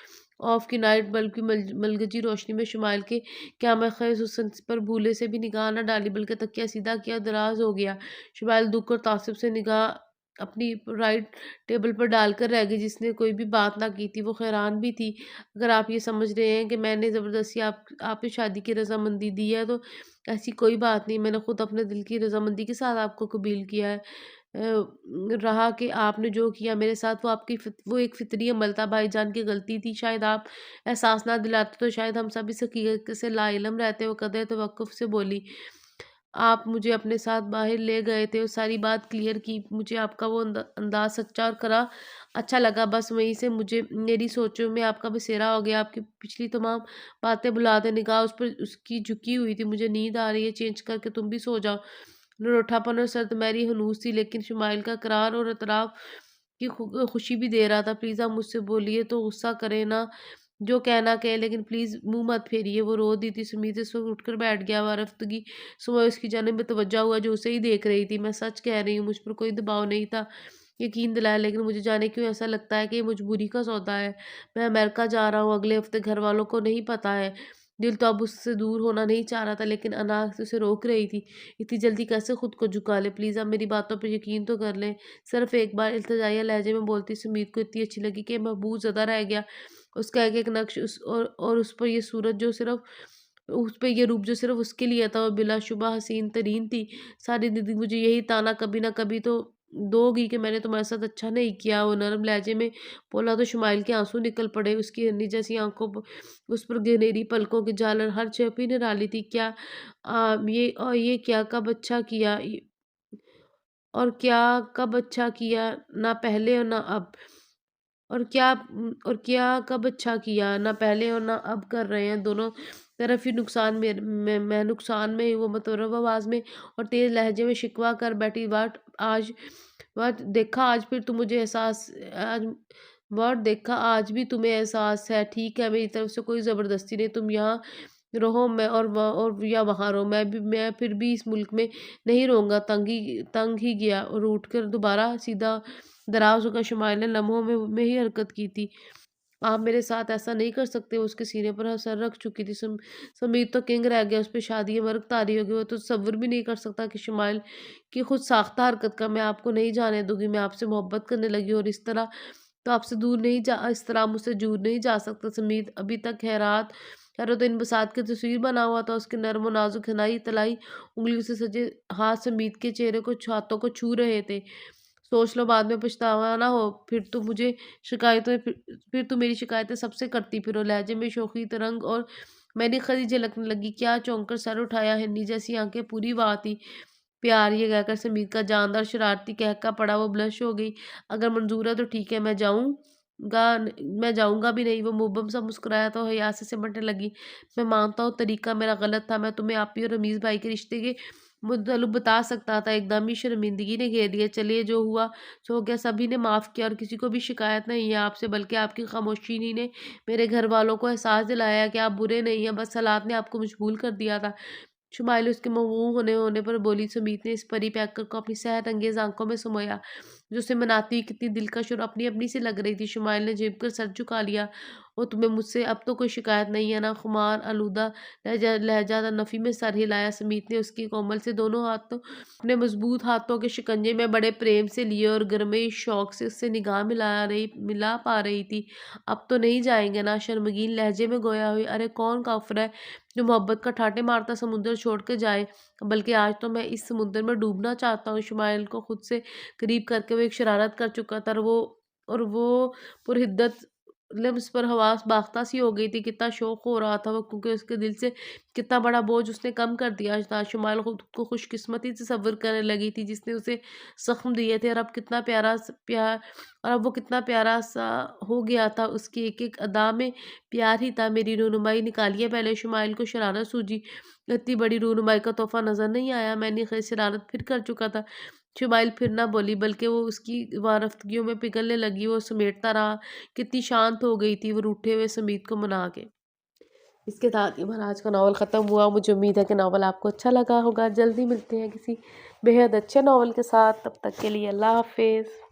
ऑफ की। नाइट बल्ब की मलगजी रोशनी में शुमाइल के क्या ख़ैज़ हुस्न पर भूले से भी निगाह न डाली, बल्कि तकिया सीधा किया, दराज़ हो गया। शुमाइल दुःख और ताज्जुब से निगाह अपनी राइट टेबल पर डालकर रह गई। जिसने कोई भी बात ना की थी वो हैरान भी थी। अगर आप ये समझ रहे हैं कि मैंने ज़बरदस्ती आपकी शादी की रज़ामंदी दी है तो ऐसी कोई बात नहीं। मैंने खुद अपने दिल की रज़ामंदी के साथ आपको कबूल किया है। रहा कि आपने जो किया मेरे साथ वो एक फ़ितरी अमल था, भाईजान की गलती थी। शायद आप एहसास ना दिलाते तो शायद हम सब इस हकीकत से लाइलम रहते। वो कदर तवक्कुफ़ से बोली, आप मुझे अपने साथ बाहर ले गए थे और सारी बात क्लियर की। मुझे आपका वो अंदाज़ सच्चा और खरा अच्छा लगा। बस वहीं से मुझे मेरी सोचों में आपका बसेरा हो गया। आपकी पिछली तमाम बातें भुला दें, निगाह उस पर उसकी झुकी हुई थी। मुझे नींद आ रही है, चेंज करके तुम भी सो जाओ। नरोठापन और सर्द-मैरी हनूस थी, लेकिन शुमाइल का इकरार और एतराफ़ की खुशी भी दे रहा था। प्लीज़ आप मुझसे बोलिए तो गुस्सा करें ना, जो कहना कहें, लेकिन प्लीज़ मुँह मत फेरिए। वो रो दी थी। सुमीत इस वक़्त उठकर बैठ गया। वह रफ़्तगी सुबह उसकी जानिब मुतवज्जा हुआ, जो उसे ही देख रही थी। मैं सच कह रही हूँ, मुझ पर कोई दबाव नहीं था। यकीन दिलाया, लेकिन मुझे जाने क्यों ऐसा लगता है कि ये मजबूरी का सौदा है। मैं अमेरिका जा रहा हूँ अगले हफ़्ते, घरवालों को नहीं पता है। दिल तो अब उससे दूर होना नहीं चाह रहा था, लेकिन अना उसे रोक रही थी। इतनी जल्दी कैसे खुद को झुका ले? प्लीज़ आप मेरी बातों पर यकीन तो कर लें। सिर्फ़ एक बार इल्तिजाइया लहजे में बोलती सुमीत को इतनी अच्छी लगी कि महबूब ज़दा रह गया। उसका एक-एक नक्श और उस पर ये सूरत जो सिर्फ़ उस पे ये रूप जो सिर्फ़ उसके लिए था, वो बिलाशुबा हसीन तरीन थी। सारी ज़िंदगी मुझे यही ताना कभी ना कभी तो दोगी कि मैंने तुम्हारे साथ अच्छा नहीं किया। वो नरम लहजे में बोला तो शुमाइल के आँसू निकल पड़े। उसकी हिरनी जैसी आँखों प उस पर गिनहरी पलकों की झालर हर छवि निराली थी। ये क्या कब अच्छा किया क्या कब अच्छा किया, ना पहले और ना अब। और क्या कब अच्छा किया, ना पहले और ना अब कर रहे हैं, दोनों तरफ ही नुकसान में मैं नुकसान में ही। वो मुतर्रब आवाज़ में और तेज़ लहजे में शिकवा कर बैठी, वाट देखा आज फिर तुम मुझे एहसास आज वाट देखा आज भी तुम्हें एहसास है। ठीक है, मेरी तरफ से कोई ज़बरदस्ती नहीं। तुम यहाँ रहो, मैं और या वहाँ रहो, मैं फिर भी इस मुल्क में नहीं रहूँगा। तंग ही गया और उठकर दोबारा सीधा दराज़ होकर शुमाइल ने लम्हों में ही हरकत की थी। आप मेरे साथ ऐसा नहीं कर सकते। वो उसके सीने पर सर रख चुकी थी। समीर तो किंग रह गया। उस पे शादी मर्ग तारी होगी। वो तो तसव्वुर भी नहीं कर सकता कि शुमाइल की खुद साख्ता हरकत का मैं आपको नहीं जाने दूँगी। मैं आपसे मोहब्बत करने लगी और इस तरह मुझसे दूर नहीं जा सकता। समीर अभी तक हैरत-इन बसात की तस्वीर बना हुआ था। उसके नर्म और नाज़ुक हिनाई तलाई उंगलियों से सजे हाथ समीर के चेहरे को हाथों को छू रहे थे। सोच लो, बाद में पछतावा ना हो। शिकायतें फिर फिर तुम मेरी शिकायतें सबसे करती फिरो। लहजे में शोखी तरंग और मैंने खरी झलकने लगी। क्या चौंक कर सर उठाया, हिरनी जैसी आंखें पूरी वाह थी। प्यार, ये कहकर समीर का जानदार शरारती कहका पड़ा। वो ब्लश हो गई। अगर मंजूर है तो ठीक है, मैं जाऊंगा भी नहीं। वो मुब्बम सा मुस्कुराया तो हया से सिमटने लगी। मैं मानता हूँ तरीका मेरा गलत था। मैं तुम्हें आप ही और रमीज भाई के रिश्ते के मतलब बता सकता था। एकदम ही शर्मिंदगी ने घेर लिया। चलिए, जो हुआ सो हो गया। सभी ने माफ़ किया और किसी को भी शिकायत नहीं है आपसे, बल्कि आपकी खामोशी ही ने मेरे घर वालों को एहसास दिलाया कि आप बुरे नहीं हैं। बस हालात ने आपको मजबूर कर दिया था। शुमाइल उसके मौजूद होने पर बोली। सुमीत ने इस परी पैकर को अपनी सेहत अंगेज आंखों में समाया, जो उसे मनाती हुई कितनी दिलकश और अपनी अपनी सी लग रही थी। शुमाइल ने झुक कर सर झुका लिया। और तुम्हें मुझसे अब तो कोई शिकायत नहीं है ना? खुमार आलूदा लहजा नफ़ी में सर हिलाया। समीत ने उसकी कोमल से दोनों हाथों अपने मजबूत हाथों के शिकंजे में बड़े प्रेम से लिए और गर्मे शौक से उससे निगाह मिला पा रही थी। अब तो नहीं जाएंगे ना? शर्मगीन लहजे में गोया हुई। अरे कौन काफिर है जो मोहब्बत का ठाटे मारता समुंदर छोड़ के जाए? बल्कि आज तो मैं इस समुंदर में डूबना चाहता हूँ। शुमाइल को खुद से करीब करके वो एक शरारत कर चुका था। और वो पुरहिद्दत लिम्स पर हवास बाख्ता सी हो गई थी। कितना शौक हो रहा था वो, क्योंकि उसके दिल से कितना बड़ा बोझ उसने कम कर दिया था। शुमाइल खुद को खुशकिस्मती तसव्वुर करने लगी थी जिसने उसे जख्म दिए थे। और अब वो कितना प्यारा सा हो गया था। उसकी एक एक अदा में प्यार ही था। मेरी रहनुमाई निकालिए पहले। शुमाइल को शरारत सूझी। इतनी बड़ी रहनुमाई का तोहफा नजर नहीं आया। मैंने खैर शरारत फिर कर चुका था। शुमाइल फिर ना बोली, बल्कि वो उसकी वारफ्तगियों में पिघलने लगी। वो समेटता रहा। कितनी शांत हो गई थी वो रूठे हुए समीत को मना के। इसके साथ ही हमारा आज का नावल ख़त्म हुआ। मुझे उम्मीद है कि नावल आपको अच्छा लगा होगा। जल्दी मिलते हैं किसी बेहद अच्छे नावल के साथ। तब तक के लिए अल्लाह हाफ़िज़।